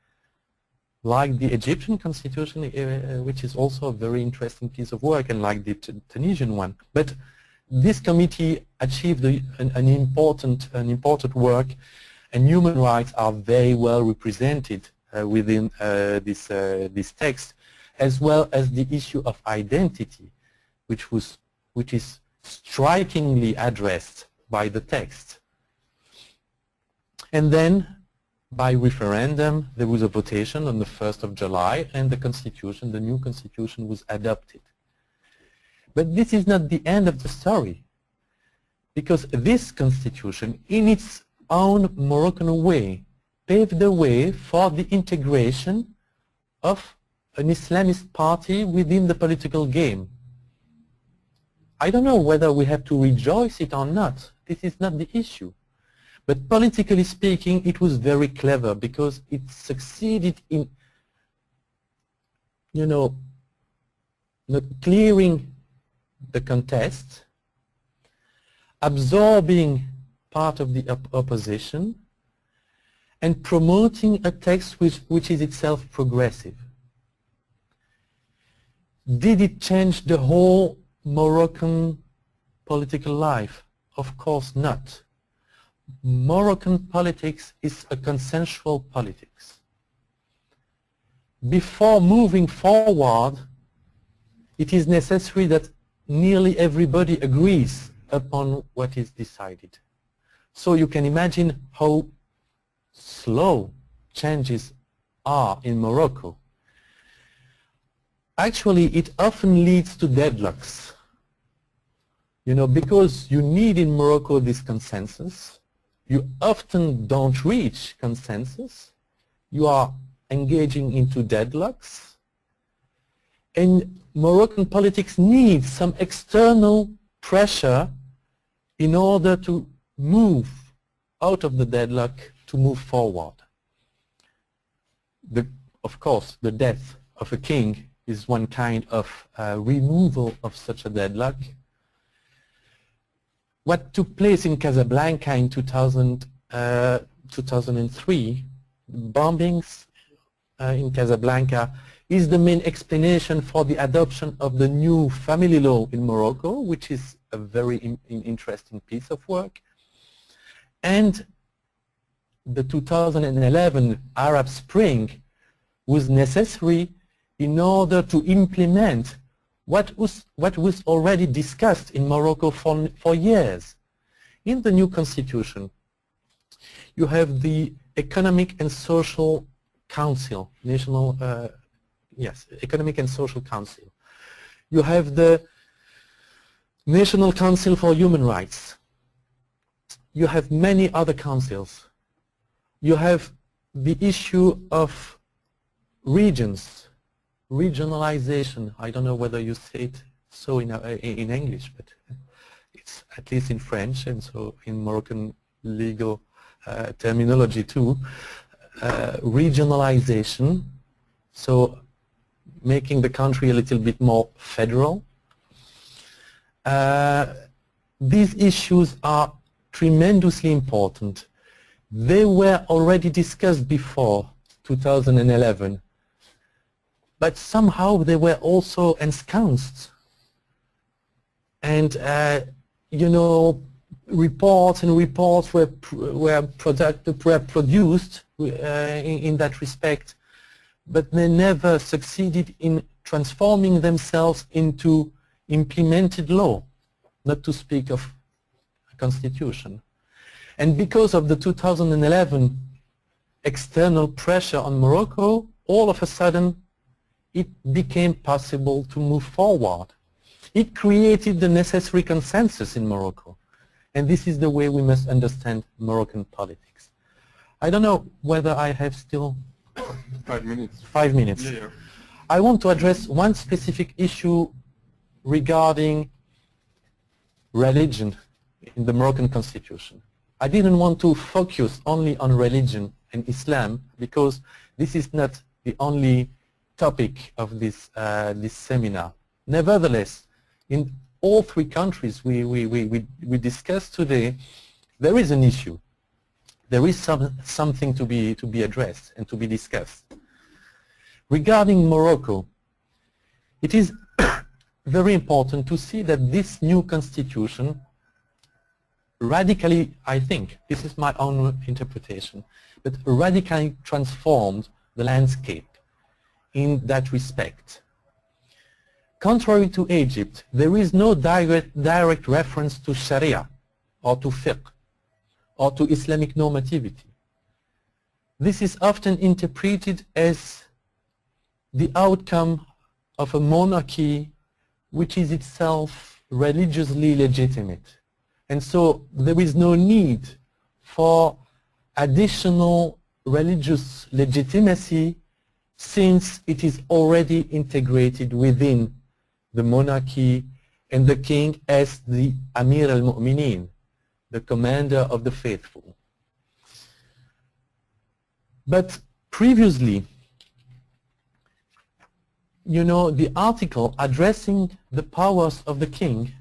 like the Egyptian constitution, which is also a very interesting piece of work, and like the Tunisian one. But this committee achieved an important work, and human rights are very well represented within this text, as well as the issue of identity, which is strikingly addressed by the text. And then, by referendum, there was a votation on the 1st of July, and the new constitution was adopted. But this is not the end of the story, because this constitution, in its own Moroccan way, paved the way for the integration of an Islamist party within the political game. I don't know whether we have to rejoice it or not. This is not the issue. But politically speaking, it was very clever because it succeeded in, not clearing the contest, absorbing part of the opposition, and promoting a text which is itself progressive. Did it change the whole Moroccan political life? Of course not. Moroccan politics is a consensual politics. Before moving forward, it is necessary that nearly everybody agrees upon what is decided. So you can imagine how slow changes are in Morocco. Actually, it often leads to deadlocks. Because you need in Morocco this consensus, you often don't reach consensus, you are engaging into deadlocks, and Moroccan politics needs some external pressure in order to move out of the deadlock, to move forward. Of course, the death of a king is one kind of removal of such a deadlock. What took place in Casablanca in 2003, bombings in Casablanca is the main explanation for the adoption of the new family law in Morocco, which is a very interesting piece of work. And the 2011 Arab Spring was necessary in order to implement what was already discussed in Morocco for years. In the new constitution, you have the Economic and Social Council, Economic and Social Council. You have the National Council for Human Rights. You have many other councils. You have the issue of regions, regionalization. I don't know whether you say it so in English, but it's at least in French, and so in Moroccan legal terminology too. Regionalization, so making the country a little bit more federal. These issues are tremendously important. They were already discussed before 2011, but somehow they were also ensconced. And you know, reports and reports were produced in that respect, but they never succeeded in transforming themselves into implemented law, not to speak of a constitution. And because of the 2011 external pressure on Morocco, all of a sudden it became possible to move forward. It created the necessary consensus in Morocco. And this is the way we must understand Moroccan politics. I don't know whether I have still 5 minutes. 5 minutes. Yeah. I want to address one specific issue regarding religion in the Moroccan constitution. I didn't want to focus only on religion and Islam because this is not the only topic of this seminar. Nevertheless, in all three countries we discussed today, there is an issue. There is something to be addressed and to be discussed. Regarding Morocco, it is very important to see that this new constitution radically, I think, this is my own interpretation, but radically transformed the landscape in that respect. Contrary to Egypt, there is no direct reference to Sharia or to fiqh or to Islamic normativity. This is often interpreted as the outcome of a monarchy which is itself religiously legitimate. And so there is no need for additional religious legitimacy since it is already integrated within the monarchy and the king as the Amir al-Mu'mineen, the commander of the faithful. But previously, you know, the article addressing the powers of the king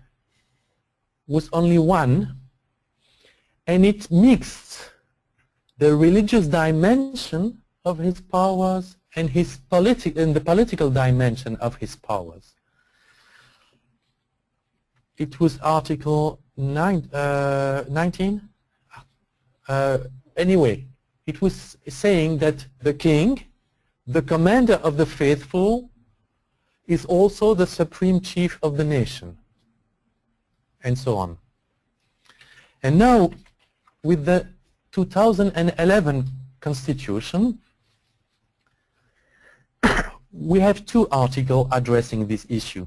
was only one, and it mixed the religious dimension of his powers and the political dimension of his powers. It was Article 19. Anyway, it was saying that the king, the commander of the faithful, is also the supreme chief of the nation, and so on. And now, with the 2011 Constitution, we have two articles addressing this issue.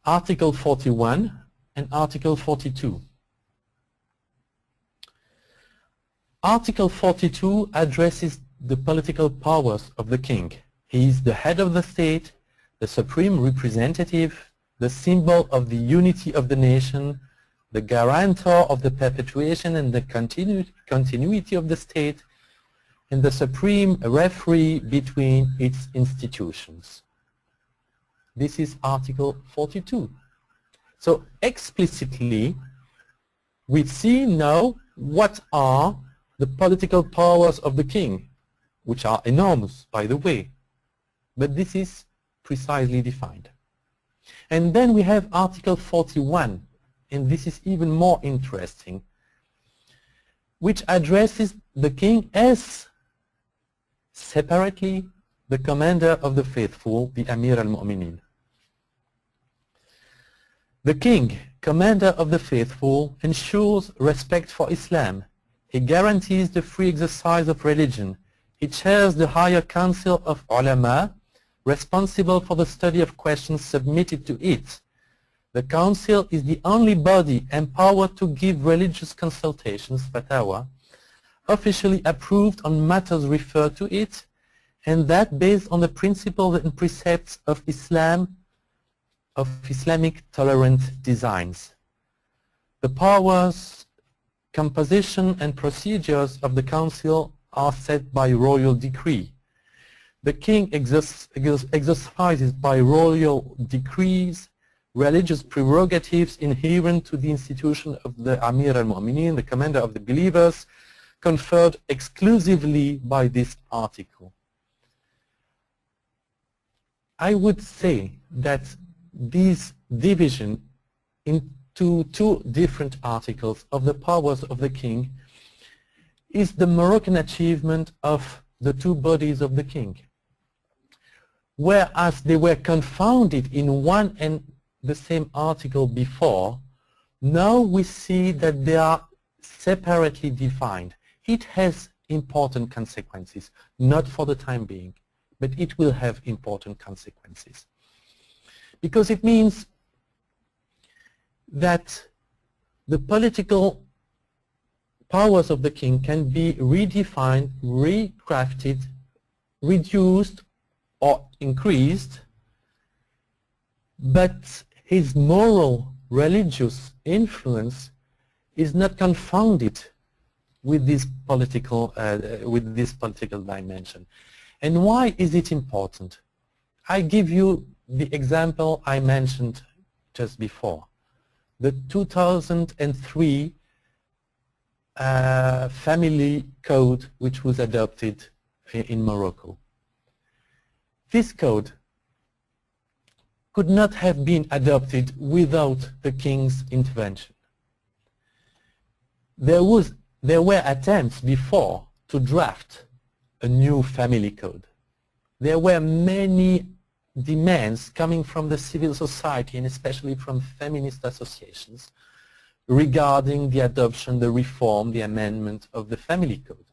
Article 41 and Article 42. Article 42 addresses the political powers of the king. He is the head of the state, the supreme representative, the symbol of the unity of the nation, the guarantor of the perpetuation and the continuity of the state, and the supreme referee between its institutions. This is Article 42. So explicitly, we see now what are the political powers of the king, which are enormous, by the way. But this is precisely defined. And then we have Article 41, and this is even more interesting, which addresses the king as separately the commander of the faithful, the Amir al-Mu'minin. The king, commander of the faithful, ensures respect for Islam. He guarantees the free exercise of religion. He chairs the higher council of ulama, responsible for the study of questions submitted to it. The council is the only body empowered to give religious consultations, fatwa, officially approved on matters referred to it, and that based on the principles and precepts of Islam, of Islamic tolerant designs. The powers, composition and procedures of the council are set by royal decree. The king exercises by royal decrees religious prerogatives inherent to the institution of the Amir al-Mu'minin, the commander of the believers, conferred exclusively by this article. I would say that this division into two different articles of the powers of the king is the Moroccan achievement of the two bodies of the king. Whereas they were confounded in one and the same article before, now we see that they are separately defined. It has important consequences, not for the time being, but it will have important consequences. Because it means that the political powers of the king can be redefined, recrafted, reduced, or increased, but his moral, religious influence is not confounded with this political dimension. And why is it important? I give you the example I mentioned just before. The 2003 family code which was adopted in Morocco. This code could not have been adopted without the king's intervention. There were attempts before to draft a new family code. There were many demands coming from the civil society and especially from feminist associations regarding the adoption, the reform, the amendment of the family code.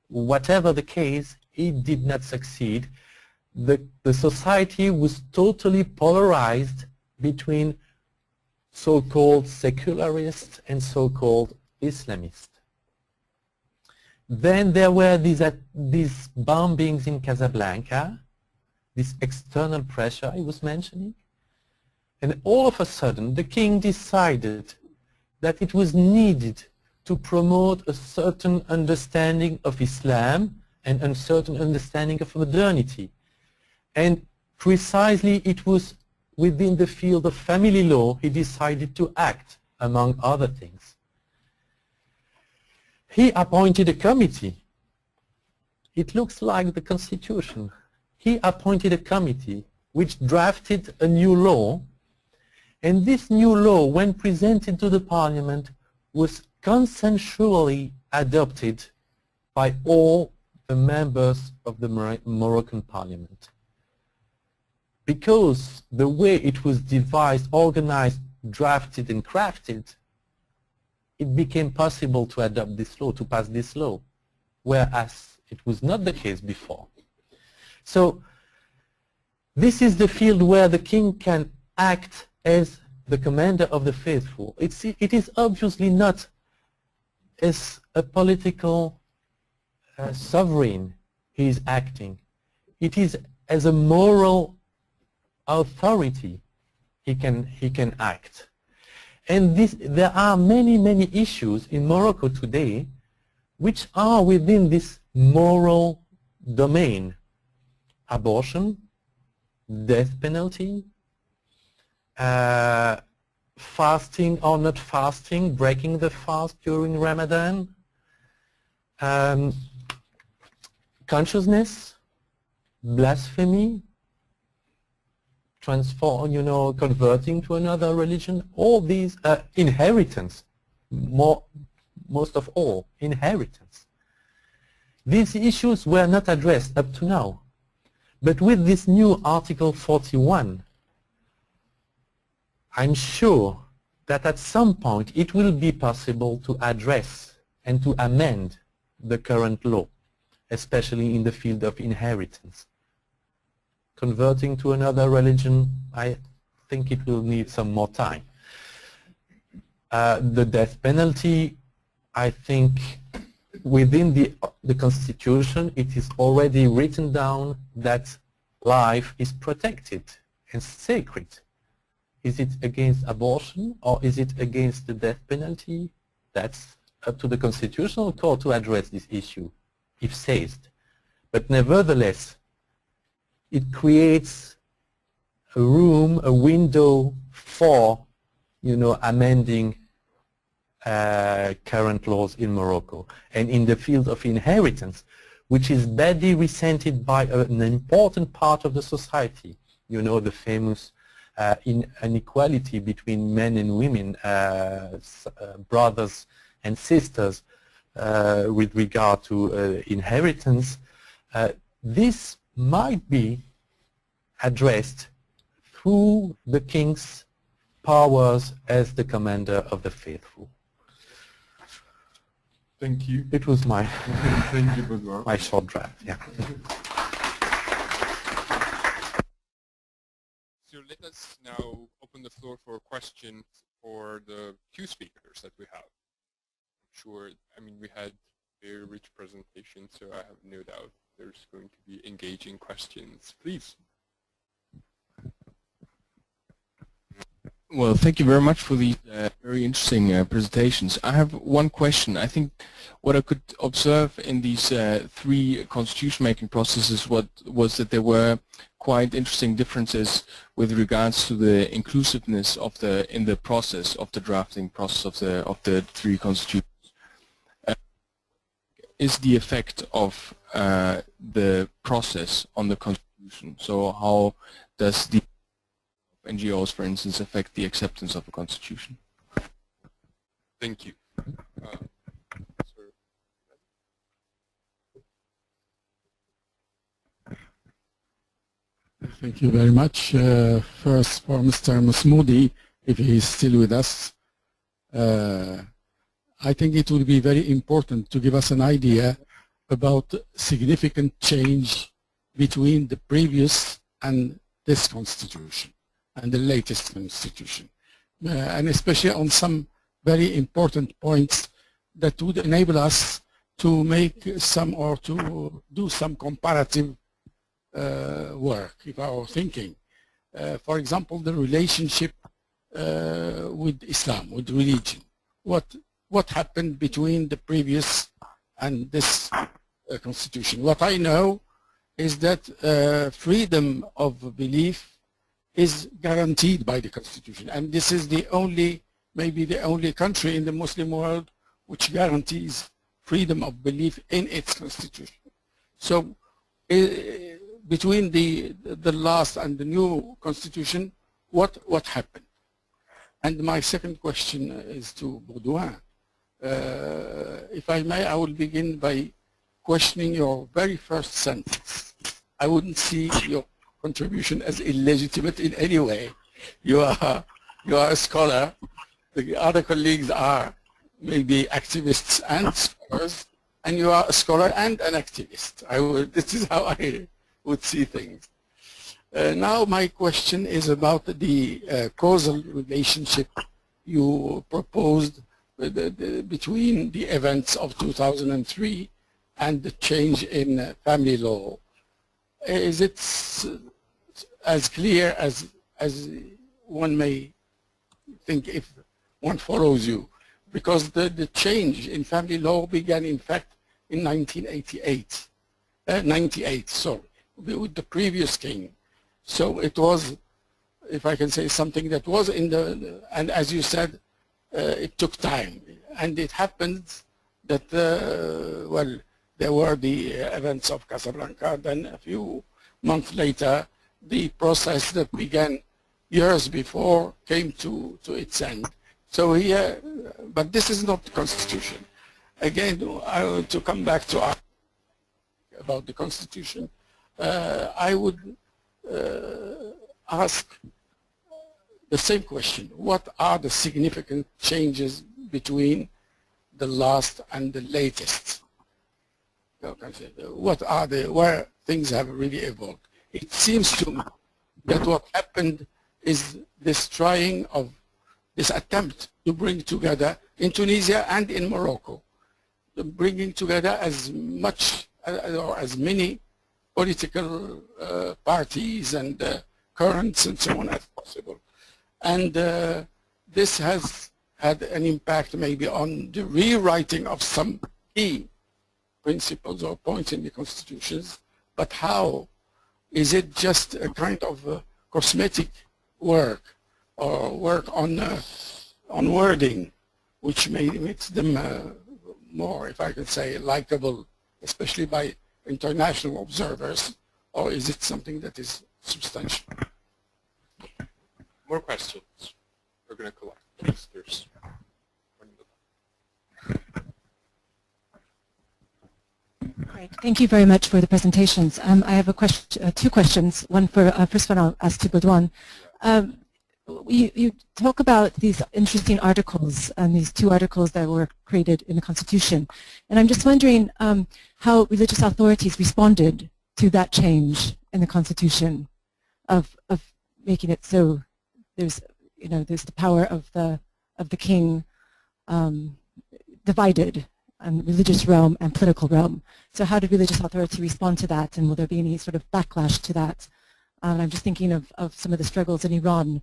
Whatever the case, it did not succeed. The society was totally polarized between so-called secularists and so-called Islamists. Then there were these bombings in Casablanca, this external pressure I was mentioning, and all of a sudden the king decided that it was needed to promote a certain understanding of Islam and a certain understanding of modernity. And precisely it was within the field of family law he decided to act, among other things. He appointed a committee. It looks like the Constitution. He appointed a committee which drafted a new law, and this new law, when presented to the parliament, was consensually adopted by all the members of the Moroccan parliament. Because the way it was devised, organized, drafted and crafted, it became possible to adopt this law, to pass this law, whereas it was not the case before. So this is the field where the king can act as the commander of the faithful. It is obviously not as a political sovereign he is acting. It is as a moral authority he can act. And there are many issues in Morocco today which are within this moral domain. Abortion, death penalty, fasting or not fasting, breaking the fast during Ramadan, consciousness, blasphemy, converting to another religion, all these inheritance, most of all, inheritance. These issues were not addressed up to now. But with this new Article 41, I'm sure that at some point it will be possible to address and to amend the current law, especially in the field of inheritance. Converting to another religion, I think it will need some more time. The death penalty, I think within the Constitution it is already written down that life is protected and sacred. Is it against abortion or is it against the death penalty? That's up to the Constitutional Court to address this issue, if seized. But nevertheless, it creates a room, a window for, amending current laws in Morocco. And in the field of inheritance, which is badly resented by an important part of the society, the famous inequality between men and women, brothers and sisters, with regard to inheritance, this might be addressed through the king's powers as the commander of the faithful. Thank you. It was my Thank you, Benoit. my short draft. Yeah. So let us now open the floor for questions for the two speakers that we have. Sure, we had very rich presentation, so I have no doubt there's going to be engaging questions. Please. Well, thank you very much for these very interesting presentations. I have one question. I think what I could observe in these three constitution-making processes was that there were quite interesting differences with regards to the inclusiveness of in the process of the drafting process of the three constitutions. Is the effect of the process on the constitution? So how does the NGOs, for instance, affect the acceptance of a constitution? Thank you. Thank you very much. First, for Mr. Masmoudi, if he is still with us, I think it will be very important to give us an idea about significant change between the previous and this constitution and the latest constitution, and especially on some very important points that would enable us to make some or to do some comparative work if our thinking. For example, the relationship with Islam, with religion. What happened between the previous and this constitution? What I know is that freedom of belief is guaranteed by the constitution, and this is the only, maybe the only country in the Muslim world which guarantees freedom of belief in its constitution. So between the last and the new constitution, what happened? And my second question is to Baudouin. If I may, I will begin by questioning your very first sentence. I wouldn't see your contribution as illegitimate in any way. You are a scholar. The other colleagues are maybe activists and scholars, and you are a scholar and an activist. This is how I would see things. Now my question is about the causal relationship you proposed between the events of 2003 and the change in family law. Is it as clear as one may think if one follows you? Because the change in family law began in fact in 98, sorry, with the previous king. So it was if I can say something, that was in the, and as you said, it took time. And it happened that, well, there were the events of Casablanca, then a few months later, the process that began years before came to its end. So here, but this is not the Constitution. Again, I want to come back to about the Constitution. I would ask the same question. What are the significant changes between the last and the latest? What are where things have really evolved? It seems to me that what happened is this trying of, this attempt to bring together in Tunisia and in Morocco, bringing together as much or as many political parties and currents and so on as possible. And this has had an impact maybe on the rewriting of some key principles or points in the constitutions, but how? Is it just a kind of cosmetic work or work on wording, which makes them more, if I could say, likable, especially by international observers, or is it something that is substantial? More questions? We're going to collect. Please, there's one in the back. Great. Thank you very much for the presentations. I have a question, two questions. One for, first one I'll ask to Baudouin. You talk about these interesting articles and these two articles that were created in the Constitution. And I'm just wondering how religious authorities responded to that change in the Constitution of making it so there's, you know, there's the power of the king divided on religious realm and political realm. So how did religious authority respond to that, and will there be any sort of backlash to that? I'm just thinking of some of the struggles in Iran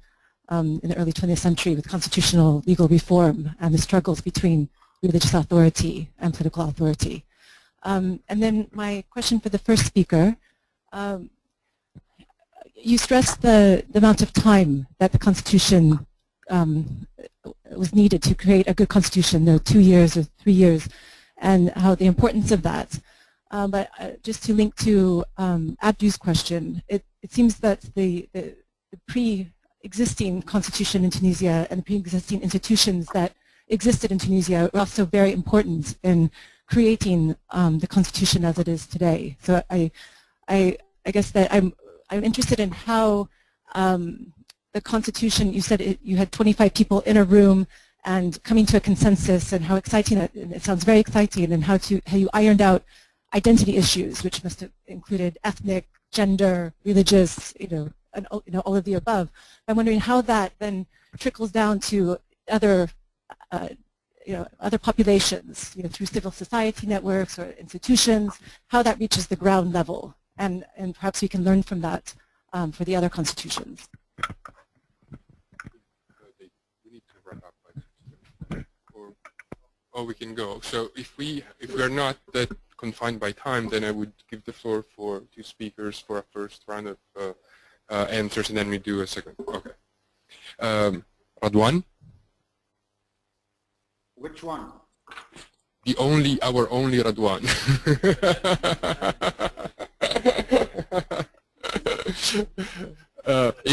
in the early 20th century with constitutional legal reform and the struggles between religious authority and political authority. And then my question for the first speaker, you stressed the amount of time that the Constitution was needed to create a good constitution, 2 years or 3 years, and how the importance of that. But just to link to Abdu's question, it seems that the pre-existing constitution in Tunisia and the pre-existing institutions that existed in Tunisia were also very important in creating the constitution as it is today. So I guess that I'm interested in how the Constitution, you said you had 25 people in a room and coming to a consensus, and how exciting it sounds very exciting, and how you ironed out identity issues, which must have included ethnic, gender, religious, and all of the above. I'm wondering how that then trickles down to other other populations, through civil society networks or institutions, how that reaches the ground level, and perhaps we can learn from that for the other constitutions. We need to wrap up. Or we can go. So if we are not that confined by time, then I would give the floor for two speakers for a first round of answers, and then we do a second. Okay. Radwan? Which one? Our only Radwan.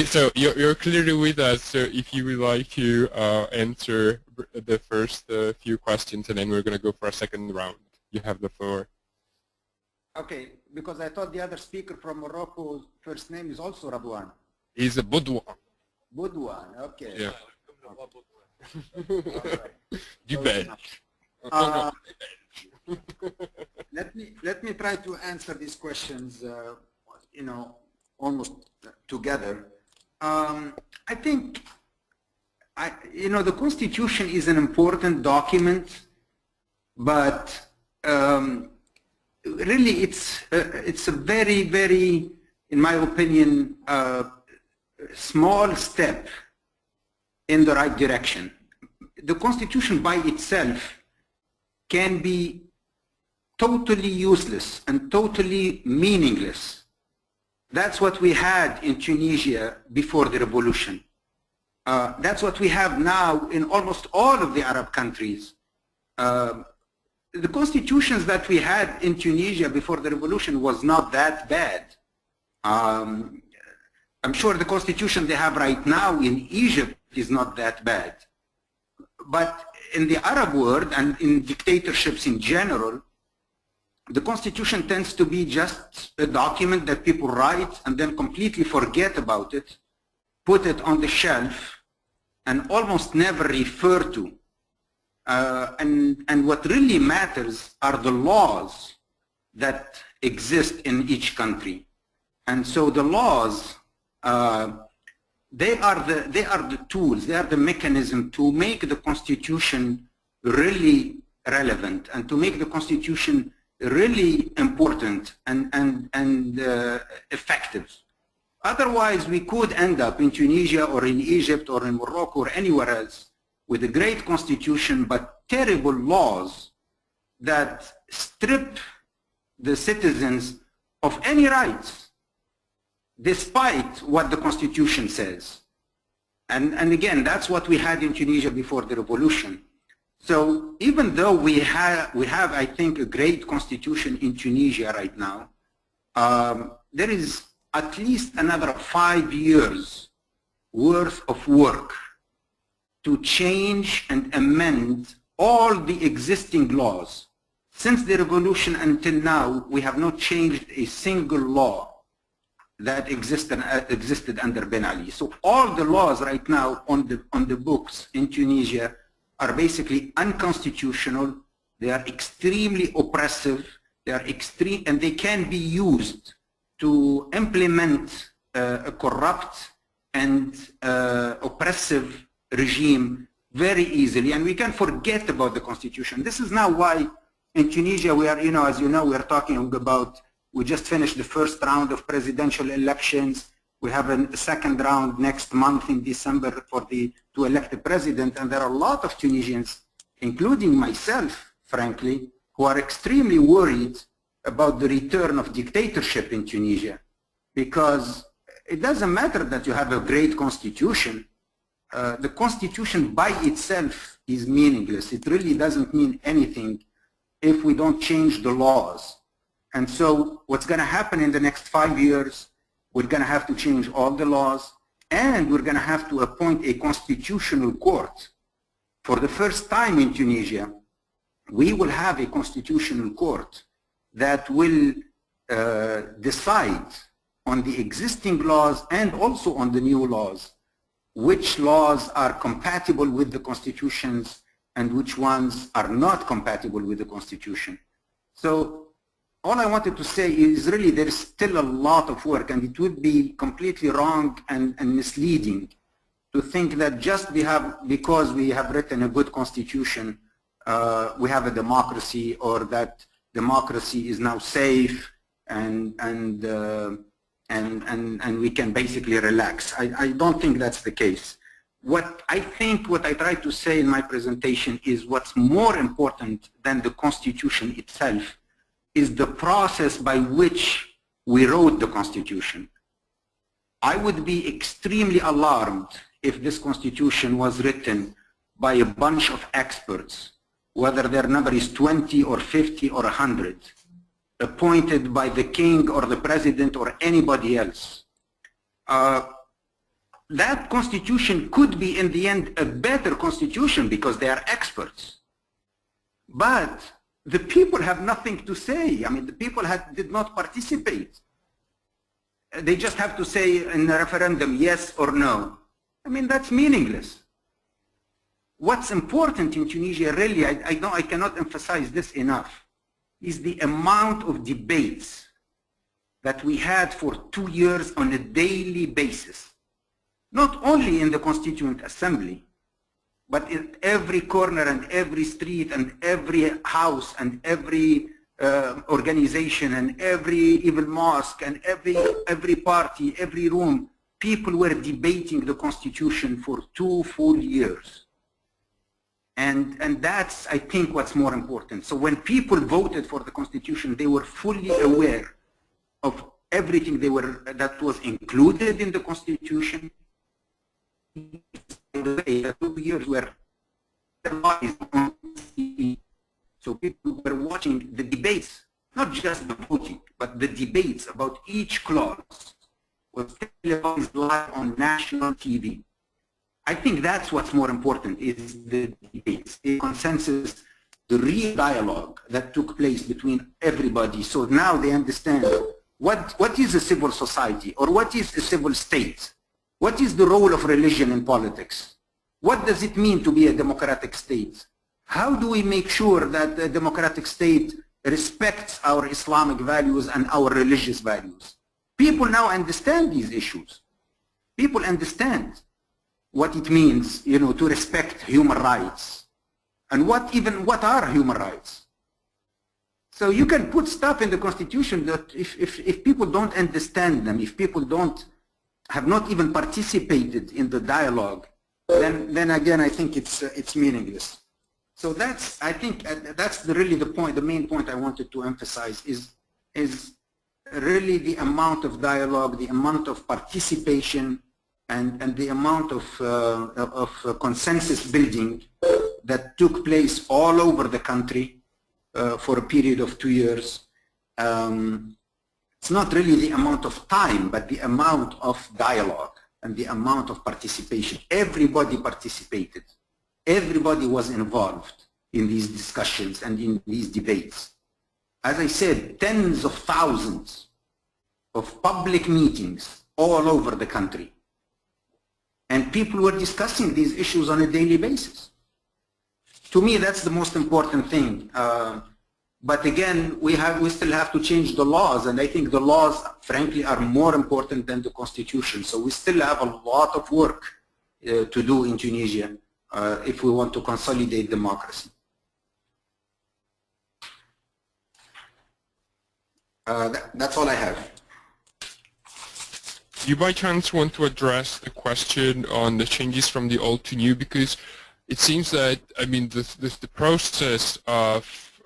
So you're clearly with us, so if you would like to answer the first few questions, and then we're going to go for a second round. You have the floor. Okay, because I thought the other speaker from Morocco's first name is also Radwan. He's a Baudouin. Baudouin, okay. Yeah. Dupret. Let me try to answer these questions, almost together. I think, the Constitution is an important document, but really it's a very, very, in my opinion, small step in the right direction. The Constitution by itself can be totally useless and totally meaningless That's what we had in Tunisia before the revolution. That's what we have now in almost all of the Arab countries. The constitutions that we had in Tunisia before the revolution was not that bad. I'm sure the constitution they have right now in Egypt is not that bad. But in the Arab world and in dictatorships in general, the constitution tends to be just a document that people write and then completely forget about it, put it on the shelf, and almost never refer to. And what really matters are the laws that exist in each country. And so the laws, they are the tools, they are the mechanism to make the constitution really relevant and to make the constitution really important and effective. Otherwise, we could end up in Tunisia or in Egypt or in Morocco or anywhere else with a great constitution but terrible laws that strip the citizens of any rights, despite what the constitution says. And again, that's what we had in Tunisia before the revolution. So even though we have, I think, a great constitution in Tunisia right now, there is at least another 5 years worth of work to change and amend all the existing laws. Since the revolution until now, we have not changed a single law that existed under Ben Ali. So all the laws right now on the books in Tunisia are basically unconstitutional. They are extremely oppressive. They are extreme, and they can be used to implement a corrupt and oppressive regime very easily, and we can forget about the constitution. This is now why in Tunisia we are, as you know, we are talking about, we just finished the first round of presidential elections. We have a second round next month in December to elect the president, and there are a lot of Tunisians, including myself, frankly, who are extremely worried about the return of dictatorship in Tunisia, because it doesn't matter that you have a great constitution. The constitution by itself is meaningless. It really doesn't mean anything if we don't change the laws. And so what's going to happen in the next 5 years, we're going to have to change all the laws, and we're going to have to appoint a constitutional court. For the first time in Tunisia, we will have a constitutional court that will decide on the existing laws and also on the new laws, which laws are compatible with the constitutions and which ones are not compatible with the constitution. So all I wanted to say is really there is still a lot of work, and it would be completely wrong and misleading to think that just because we have written a good constitution, we have a democracy, or that democracy is now safe and we can basically relax. I don't think that's the case. What I tried to say in my presentation is what's more important than the constitution itself is the process by which we wrote the constitution. I would be extremely alarmed if this constitution was written by a bunch of experts, whether their number is 20 or 50 or 100, appointed by the king or the president or anybody else. That constitution could be in the end a better constitution because they are experts. But the people have nothing to say. I mean, the people did not participate. They just have to say in a referendum yes or no. I mean, that's meaningless. What's important in Tunisia, really, I cannot emphasize this enough, is the amount of debates that we had for 2 years on a daily basis. Not only in the Constituent Assembly, but in every corner and every street and every house and every organization and every even mosque and every party, every room, people were debating the Constitution for 2 full years. And that's, I think, what's more important. So when people voted for the Constitution, they were fully aware of everything that was included in the constitution. The 2 years were so people were watching the debates, not just the voting, but the debates about each clause was televised live on national TV. I think that's what's more important, is the debates, the consensus, the real dialogue that took place between everybody. So now they understand what is a civil society, or what is a civil state? What is the role of religion in politics? What does it mean to be a democratic state? How do we make sure that the democratic state respects our Islamic values and our religious values? People now understand these issues. People understand what it means, to respect human rights. And what are human rights? So you can put stuff in the constitution that if people don't understand them, if people have not even participated in the dialogue, then again I think it's meaningless. So I think that's really the point. The main point I wanted to emphasize is really the amount of dialogue, the amount of participation, and the amount of consensus building that took place all over the country for a period of 2 years. It's not really the amount of time, but the amount of dialogue and the amount of participation. Everybody participated. Everybody was involved in these discussions and in these debates. As I said, tens of thousands of public meetings all over the country. And people were discussing these issues on a daily basis. To me, that's the most important thing. But again, we still have to change the laws, and I think the laws, frankly, are more important than the constitution. So we still have a lot of work to do in Tunisia if we want to consolidate democracy. That's all I have. Do you by chance want to address the question on the changes from the old to new? Because it seems that, I mean, the process of,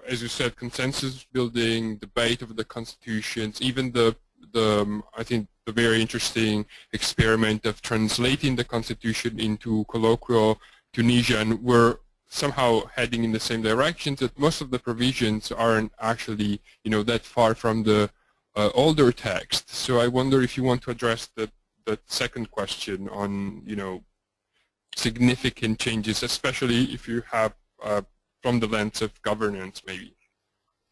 as you said, consensus building, debate of the constitutions, even I think the very interesting experiment of translating the constitution into colloquial Tunisian, were somehow heading in the same direction, that most of the provisions aren't actually, that far from the older text. So I wonder if you want to address the second question on, significant changes, especially if you have from the lens of governance, maybe.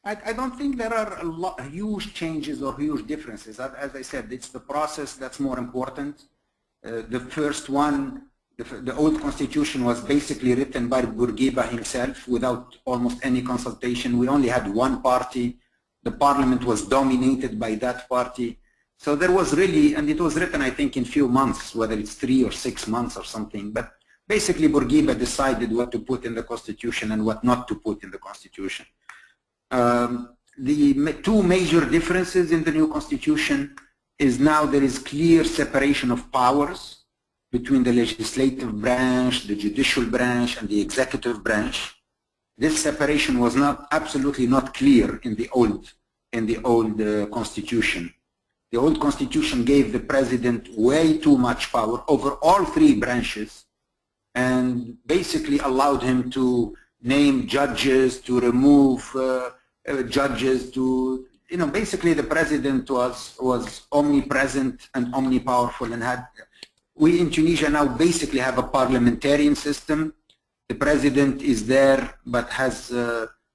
I don't think there are huge changes or huge differences. As I said, it's the process that's more important. The first one, the old constitution was basically written by Bourguiba himself without almost any consultation. We only had one party. The parliament was dominated by that party. So there was really, and it was written, I think, in few months, whether it's 3 or 6 months or something. But basically, Bourguiba decided what to put in the constitution and what not to put in the constitution. The two major differences in the new constitution is now there is clear separation of powers between the legislative branch, the judicial branch, and the executive branch. This separation was absolutely not clear in the old constitution. The old constitution gave the president way too much power over all 3 branches, and basically allowed him to name judges, to remove judges, to, basically the president was omnipresent and omnipowerful, and we in Tunisia now basically have a parliamentarian system. The president is there, but has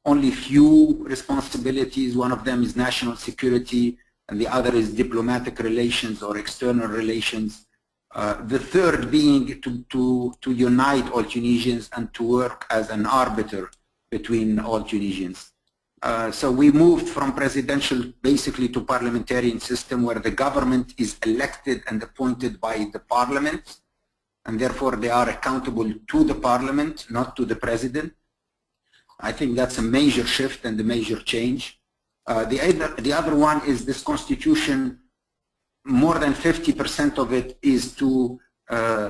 only few responsibilities. One of them is national security, and the other is diplomatic relations or external relations. The third being to unite all Tunisians and to work as an arbiter between all Tunisians. So we moved from presidential basically to parliamentarian system, where the government is elected and appointed by the parliament, and therefore they are accountable to the parliament, not to the president. I think that's a major shift and a major change. The other one is this constitution, more than 50% of it is to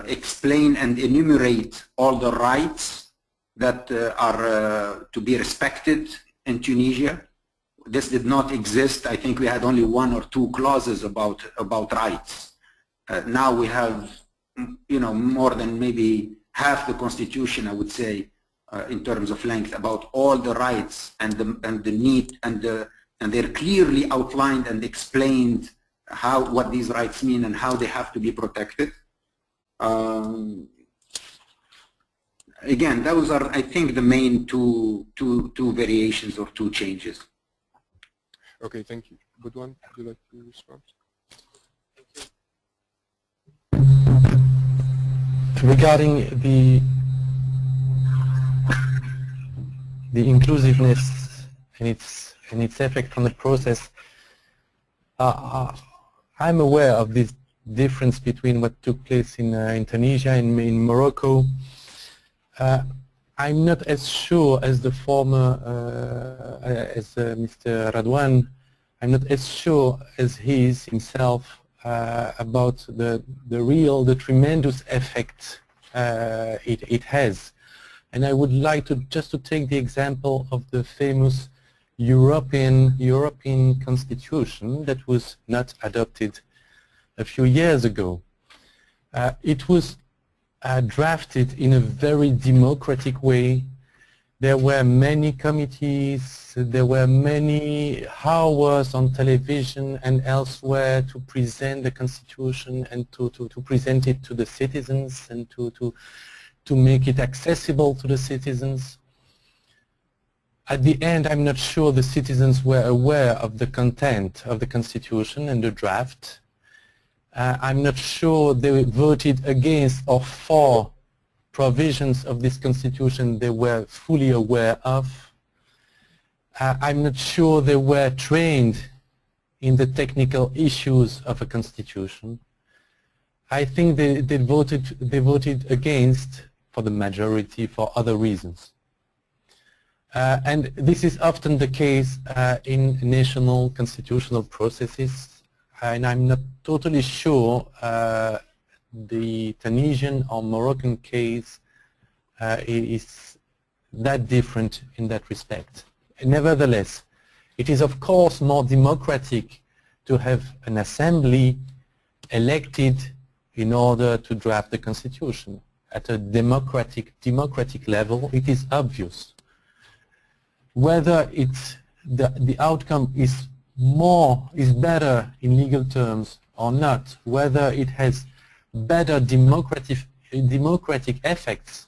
explain and enumerate all the rights that are to be respected in Tunisia. this did not exist. I think we had only 1 or 2 clauses about rights. Now we have, more than maybe half the Constitution, I would say, in terms of length, about all the rights and the need, and they're clearly outlined and explained what these rights mean and how they have to be protected. Again, those are, I think, the main two variations or 2 changes. Okay, thank you. Good one. Would you like to respond? Regarding the inclusiveness and its effect on the process, I'm aware of this difference between what took place in Tunisia and in Morocco. I'm not as sure as the former, Mr. Radwan. I'm not as sure as he is himself about the tremendous effect it has. And I would like to just to take the example of the famous European Constitution that was not adopted a few years ago. It was drafted in a very democratic way. There were many committees, there were many hours on television and elsewhere to present the Constitution and to present it to the citizens and to make it accessible to the citizens. At the end, I'm not sure the citizens were aware of the content of the Constitution and the draft. I'm not sure they voted against or for provisions of this Constitution they were fully aware of. I'm not sure they were trained in the technical issues of a Constitution. I think they voted against for the majority for other reasons. And this is often the case in national constitutional processes, and I'm not totally sure the Tunisian or Moroccan case is that different in that respect. Nevertheless, it is of course more democratic to have an assembly elected in order to draft the Constitution. At a democratic level, it is obvious. Whether the outcome is better in legal terms or not, whether it has better democratic effects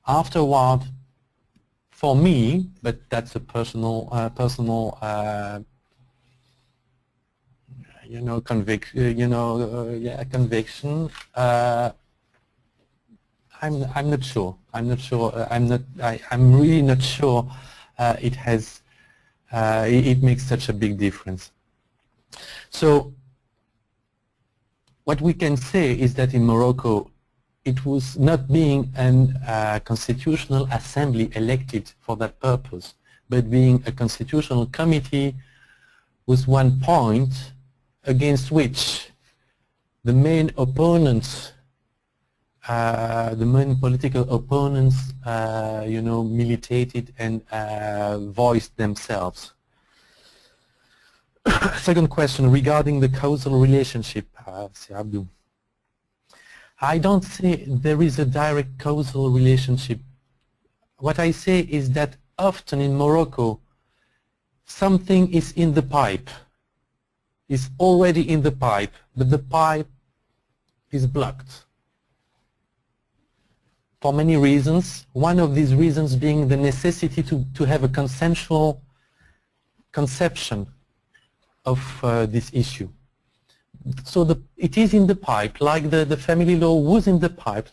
afterward, for me, but that's a personal conviction. I'm not sure. I'm really not sure it makes such a big difference. So what we can say is that in Morocco, it was not being a constitutional assembly elected for that purpose, but being a constitutional committee with one point against which the main opponents, the main political opponents, militated and voiced themselves. Second question regarding the causal relationship, Abdou. I don't say there is a direct causal relationship. What I say is that often in Morocco, something is in the pipe, is already in the pipe, but the pipe is blocked. For many reasons, one of these reasons being the necessity to have a consensual conception of this issue. So it is in the pipe, like the family law was in the pipe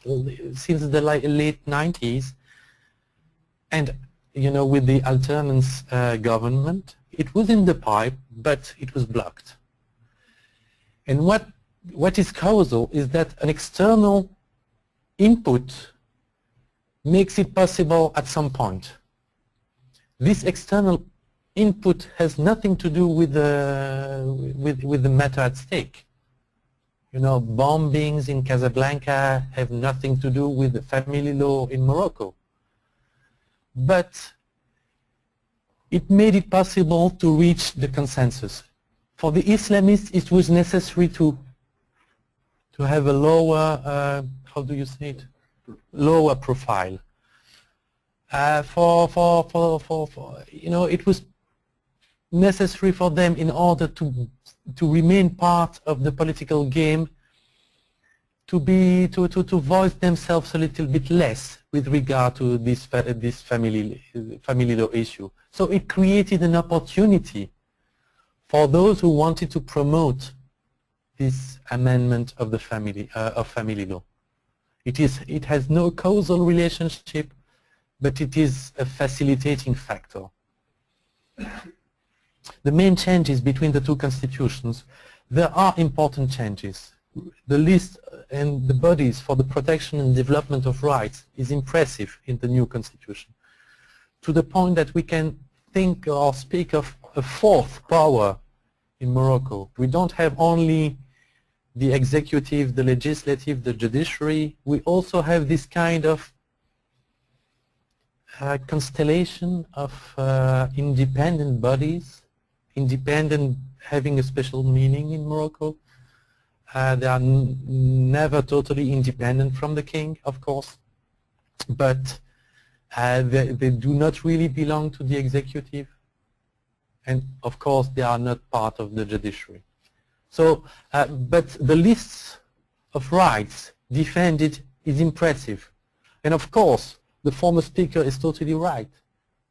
since the late 90s, and with the alternance government, it was in the pipe, but it was blocked. And what is causal is that an external input makes it possible at some point. This external input has nothing to do with the matter at stake. Bombings in Casablanca have nothing to do with the family law in Morocco. But it made it possible to reach the consensus. For the Islamists, it was necessary to have a lower, how do you say it, lower profile. You know, it was necessary for them in order to remain part of the political game, to voice themselves a little bit less with regard to this family law issue. So it created an opportunity for those who wanted to promote this amendment of the family law. It has no causal relationship, but it is a facilitating factor. The main changes between the two constitutions, there are important changes. The list and the bodies for the protection and development of rights is impressive in the new constitution, to the point that we can think or speak of a fourth power in Morocco. We don't have only the executive, the legislative, the judiciary. We also have this kind of constellation of independent bodies, independent having a special meaning in Morocco. They are never totally independent from the king, of course, but they do not really belong to the executive, and of course they are not part of the judiciary. So, but the list of rights defended is impressive, and of course the former speaker is totally right.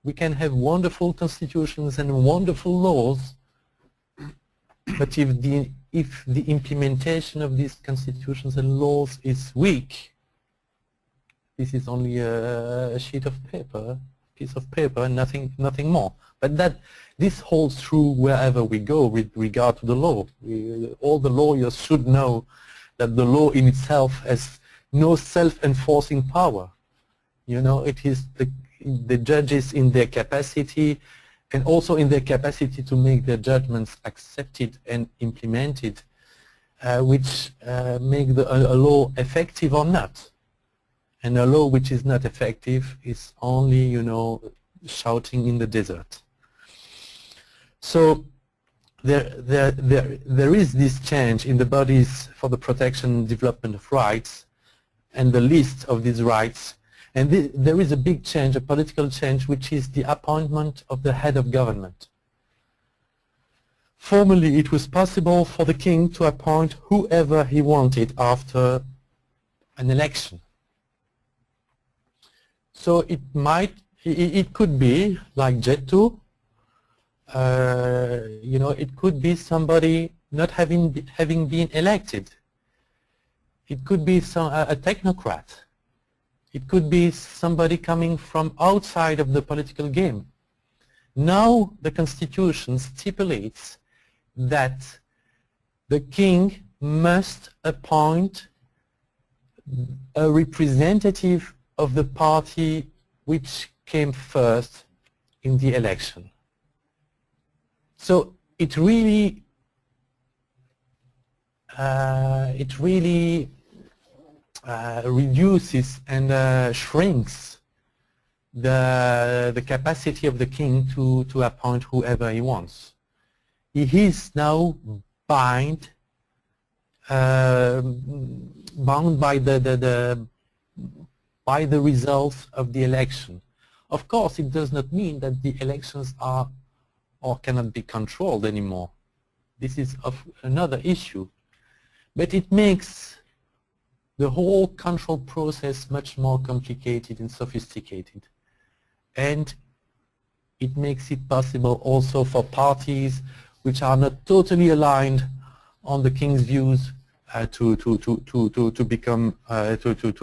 We can have wonderful constitutions and wonderful laws, but if the implementation of these constitutions and laws is weak, this is only a sheet of paper, piece of paper, and nothing more. But this holds true wherever we go with regard to the law. All the lawyers should know that the law in itself has no self-enforcing power. You know, it is the judges in their capacity, and also in their capacity to make their judgments accepted and implemented, which make a law effective or not. And a law which is not effective is only, you know, shouting in the desert. So there is this change in the bodies for the protection and development of rights and the list of these rights. And there is a big change, a political change, which is the appointment of the head of government. Formerly, it was possible for the king to appoint whoever he wanted after an election. So it could be like Jettu, you know, it could be somebody not having been elected. It could be a technocrat. It could be somebody coming from outside of the political game. Now the Constitution stipulates that the king must appoint a representative of the party which came first in the election. So it really reduces and shrinks the capacity of the king to appoint whoever he wants. He is now bound by the results of the election. Of course, it does not mean that the elections are or cannot be controlled anymore. This is another issue. But it makes the whole control process much more complicated and sophisticated. And it makes it possible also for parties which are not totally aligned on the king's views to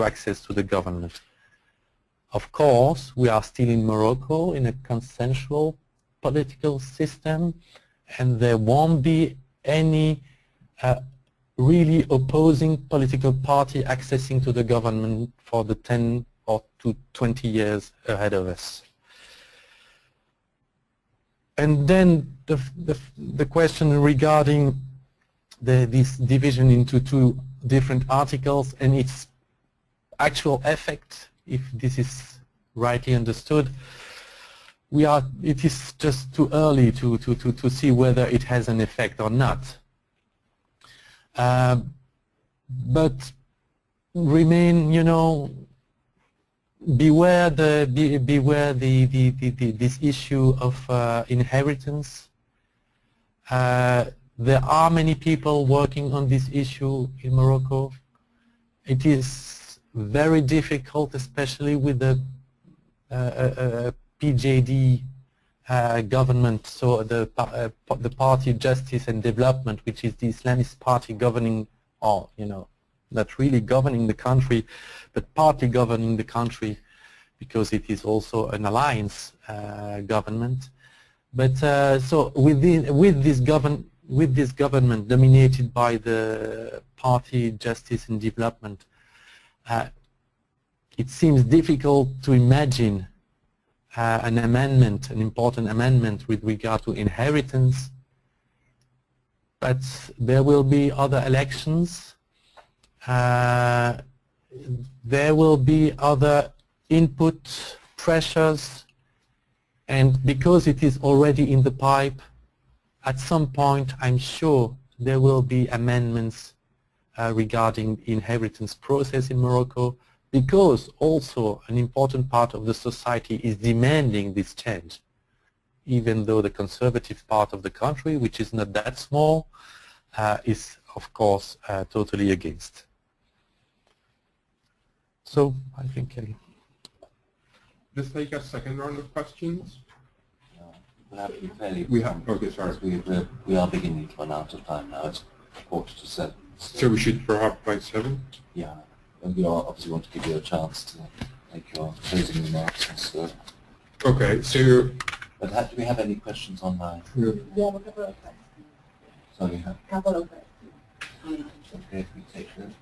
access to the government. Of course, we are still in Morocco in a consensual political system, and there won't be any really opposing political party accessing to the government for the 10 or to 20 years ahead of us. And then the question regarding this division into two different articles and its actual effect, if this is rightly understood. it is just too early to see whether it has an effect or not. But remain, you know, beware this issue of inheritance. There are many people working on this issue in Morocco. It is very difficult, especially with the PJD government, so the Party Justice and Development, which is the Islamist party governing, or you know, not really governing the country, but partly governing the country, because it is also an alliance government. But so with this government dominated by the Party Justice and Development, it seems difficult to imagine an amendment, an important amendment with regard to inheritance. But there will be other elections. There will be other input pressures, and because it is already in the pipe, at some point I'm sure there will be amendments regarding the inheritance process in Morocco, because also an important part of the society is demanding this change, even though the conservative part of the country, which is not that small, is of course totally against. So I think Let's take a second round of questions. We'll have to be fairly Okay, sorry. we are beginning to run out of time now. It's 6:45. So we should perhaps by 7? Yeah, and we obviously want to give you a chance to make your closing remarks and so. Okay, so... But do we have any questions online? Yeah. We have a couple of questions. Sorry, Couple of questions. okay, if we take those.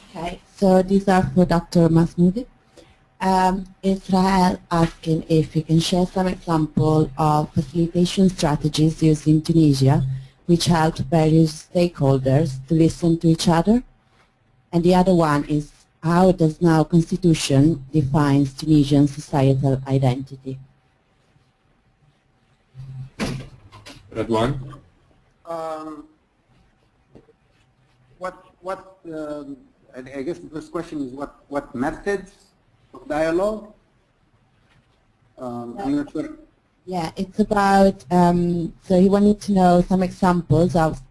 Okay, so these are for Dr. Mahmoudi. Israel asking if you can share some example of facilitation strategies used in Tunisia which helped various stakeholders to listen to each other. And the other one is, how does now Constitution defines Tunisian societal identity? That one? I guess the first question is what methods of dialogue? I'm not sure. Yeah, it's about, so he wanted to know some examples of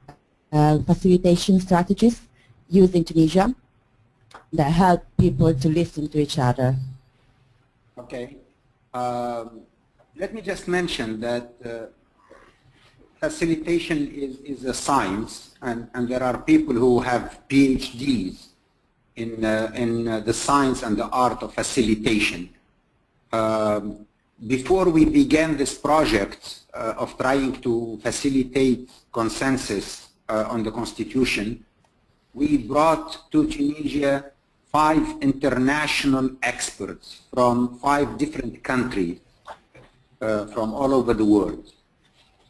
facilitation strategies used in Tunisia that help people to listen to each other. Okay. Let me just mention that facilitation is a science, and there are people who have PhDs in the science and the art of facilitation. Before we began this project of trying to facilitate consensus on the Constitution, we brought to Tunisia 5 international experts from 5 different countries from all over the world.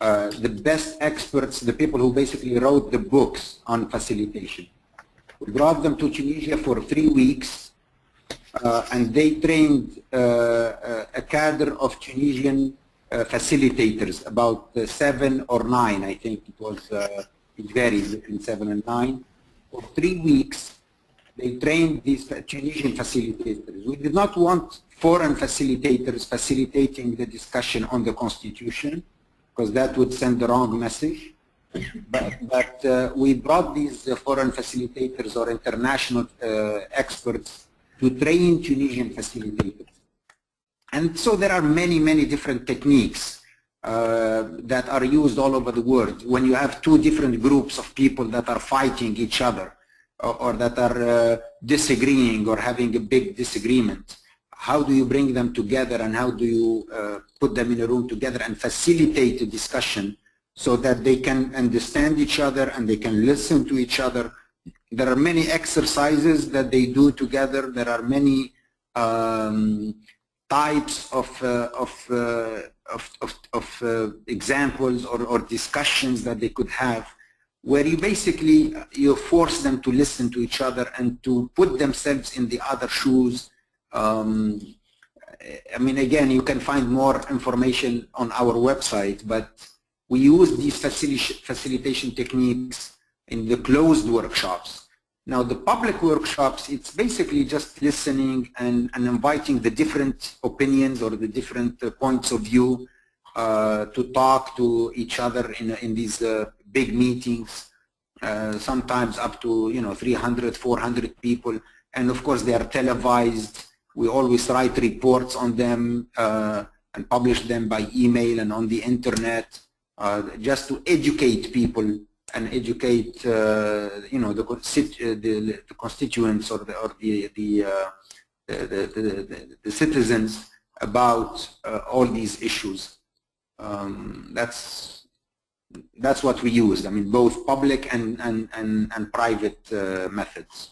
The best experts, the people who basically wrote the books on facilitation. We brought them to Tunisia for 3 weeks, and they trained a cadre of Tunisian facilitators, about 7 or 9, I think it was, it varies between 7 and 9. For 3 weeks, they trained these Tunisian facilitators. We did not want foreign facilitators facilitating the discussion on the Constitution, because that would send the wrong message. But we brought these foreign facilitators or international experts to train Tunisian facilitators. And so there are many, many different techniques that are used all over the world. When you have 2 different groups of people that are fighting each other, or that are disagreeing or having a big disagreement, how do you bring them together, and how do you put them in a room together and facilitate the discussion so that they can understand each other and they can listen to each other? There are many exercises that they do together. There are many types of examples or discussions that they could have, where you basically force them to listen to each other and to put themselves in the other shoes, I mean, again, you can find more information on our website, but we use these facilitation techniques in the closed workshops. Now, the public workshops, it's basically just listening and inviting the different opinions or the different points of view to talk to each other in these big meetings, sometimes up to 300, 400 people, and of course they are televised. We always write reports on them and publish them by email and on the internet, just to educate people and educate the constituents or the citizens about all these issues. That's what we use. I mean, both public and private methods.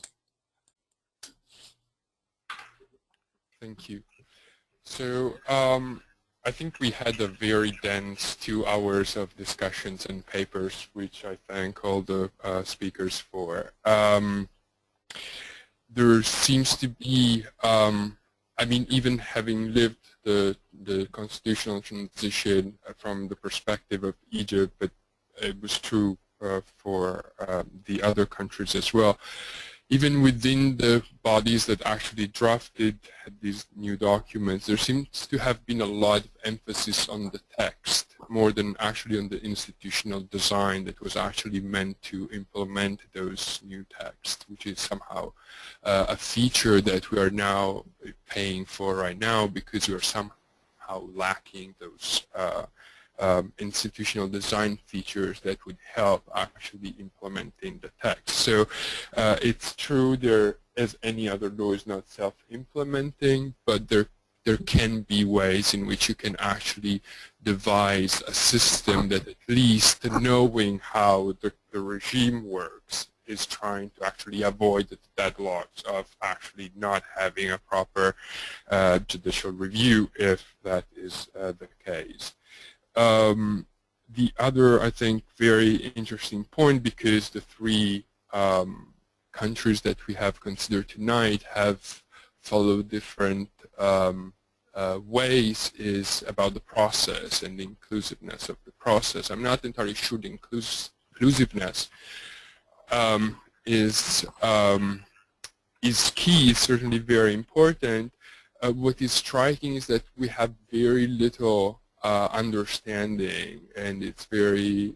Thank you. So I think we had a very dense 2 hours of discussions and papers, which I thank all the speakers for. There seems to be, I mean, even having lived the constitutional transition from the perspective of Egypt, but it was true for the other countries as well. Even within the bodies that actually drafted these new documents, there seems to have been a lot of emphasis on the text more than actually on the institutional design that was actually meant to implement those new texts, which is somehow a feature that we are now paying for right now because we are somehow lacking those institutional design features that would help actually implementing the text. So it's true there, as any other law, is not self-implementing, but there can be ways in which you can actually devise a system that, at least knowing how the regime works, is trying to actually avoid the deadlocks of actually not having a proper judicial review, if that is the case. The other, I think, very interesting point, because the 3 countries that we have considered tonight have followed different ways, is about the process and the inclusiveness of the process. I'm not entirely sure the inclusiveness is key, is certainly very important. What is striking is that we have very little understanding, and it's very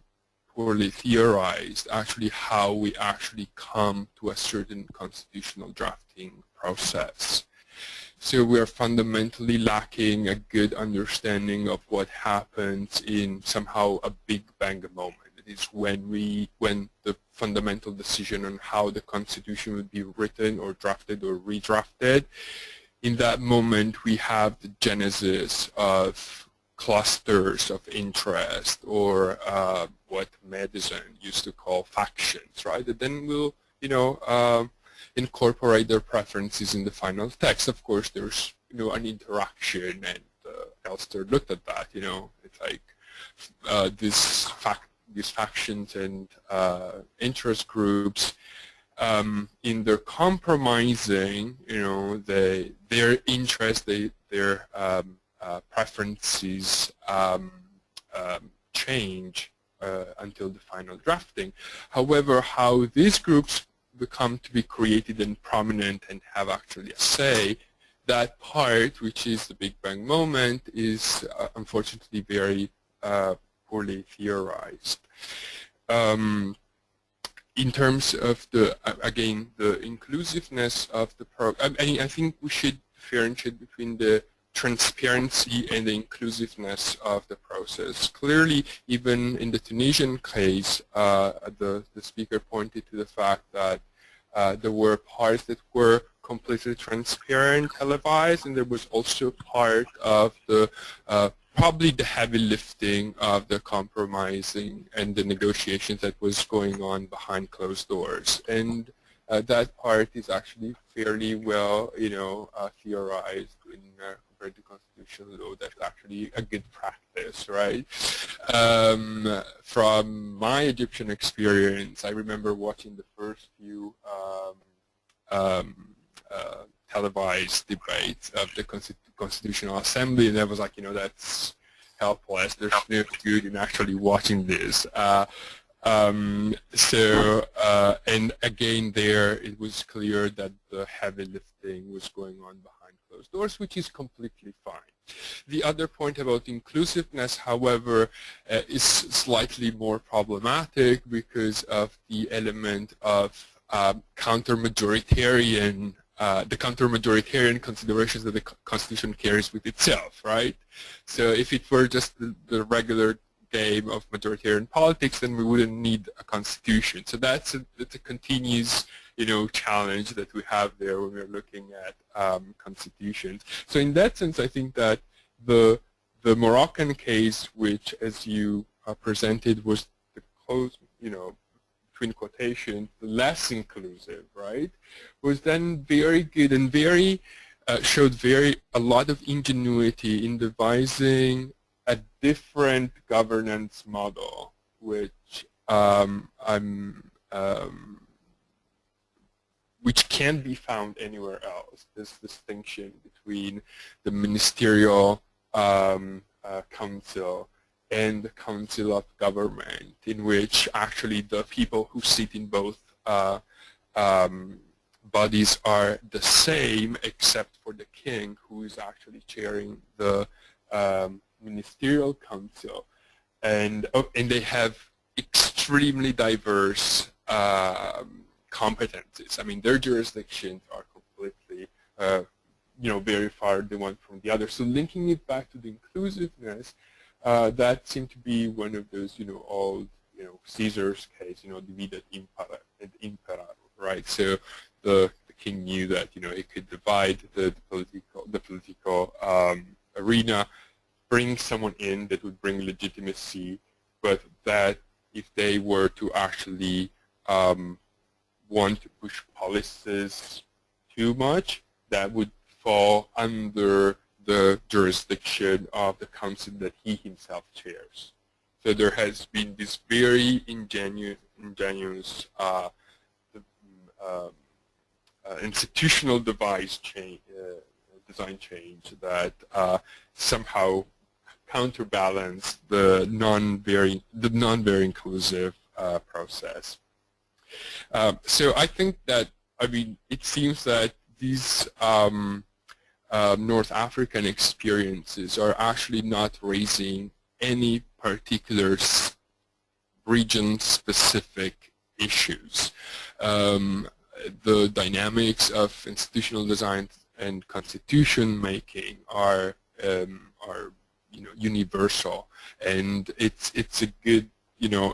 poorly theorized, actually, how we actually come to a certain constitutional drafting process. So we are fundamentally lacking a good understanding of what happens in somehow a Big Bang moment. It is when the fundamental decision on how the Constitution would be written or drafted or redrafted. In that moment, we have the genesis of clusters of interest, or what medicine used to call factions, right? And then we'll, incorporate their preferences in the final text. Of course, there's, an interaction, and Elster looked at that. It's like these factions and interest groups, in their compromising, their interest, their preferences change until the final drafting. However, how these groups become to be created and prominent and have actually a say, that part, which is the Big Bang moment, is unfortunately very poorly theorized. In terms of again, the inclusiveness of the program, I think we should differentiate between the transparency and the inclusiveness of the process. Clearly, even in the Tunisian case, the speaker pointed to the fact that there were parts that were completely transparent, televised, and there was also part of the probably the heavy lifting of the compromising and the negotiations that was going on behind closed doors. And that part is actually fairly well, theorized in compared to constitutional law. That's actually a good practice, right? From my Egyptian experience, I remember watching the first few televised debate of the Constitutional Assembly, and I was like, that's helpless. There's no good in actually watching this. And again there, it was clear that the heavy lifting was going on behind closed doors, which is completely fine. The other point about inclusiveness, however, is slightly more problematic because of the element of counter-majoritarian, the counter-majoritarian considerations that the Constitution carries with itself, right? So if it were just the regular game of majoritarian politics, then we wouldn't need a constitution. So that's a continuous, challenge that we have there when we're looking at constitutions. So in that sense, I think that the Moroccan case, which, as you presented, was the close, between quotation, the less inclusive, right, was then very good and very showed a lot of ingenuity in devising a different governance model, which which can't be found anywhere else. This distinction between the ministerial council and the council of government, in which actually the people who sit in both bodies are the same, except for the king, who is actually chairing the ministerial council, and they have extremely diverse competencies. I mean, their jurisdictions are completely, very far the one from the other. So linking it back to the inclusiveness, that seemed to be one of those, old, Caesar's case, divide et impera, right? So the king knew that, he could divide the political arena, bring someone in that would bring legitimacy, but that if they were to actually want to push policies too much, that would fall under the jurisdiction of the council that he himself chairs. So there has been this very ingenious institutional design change that somehow counterbalance the non-very inclusive process. So I think that, it seems that these North African experiences are actually not raising any particular region-specific issues. The dynamics of institutional design and constitution making are universal, and it's a good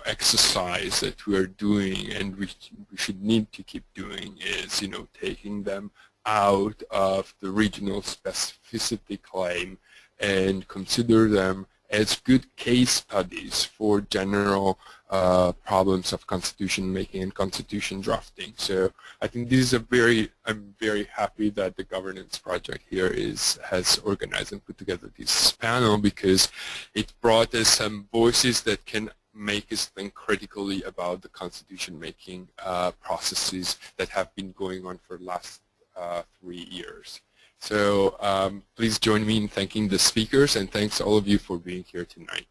exercise that we are doing, and we should need to keep doing, is taking them out of the regional specificity claim and consider them as good case studies for general problems of constitution making and constitution drafting. So I think this is I'm very happy that the governance project here has organized and put together this panel, because it brought us some voices that can make us think critically about the constitution making processes that have been going on for the last 3 years. So please join me in thanking the speakers, and thanks all of you for being here tonight.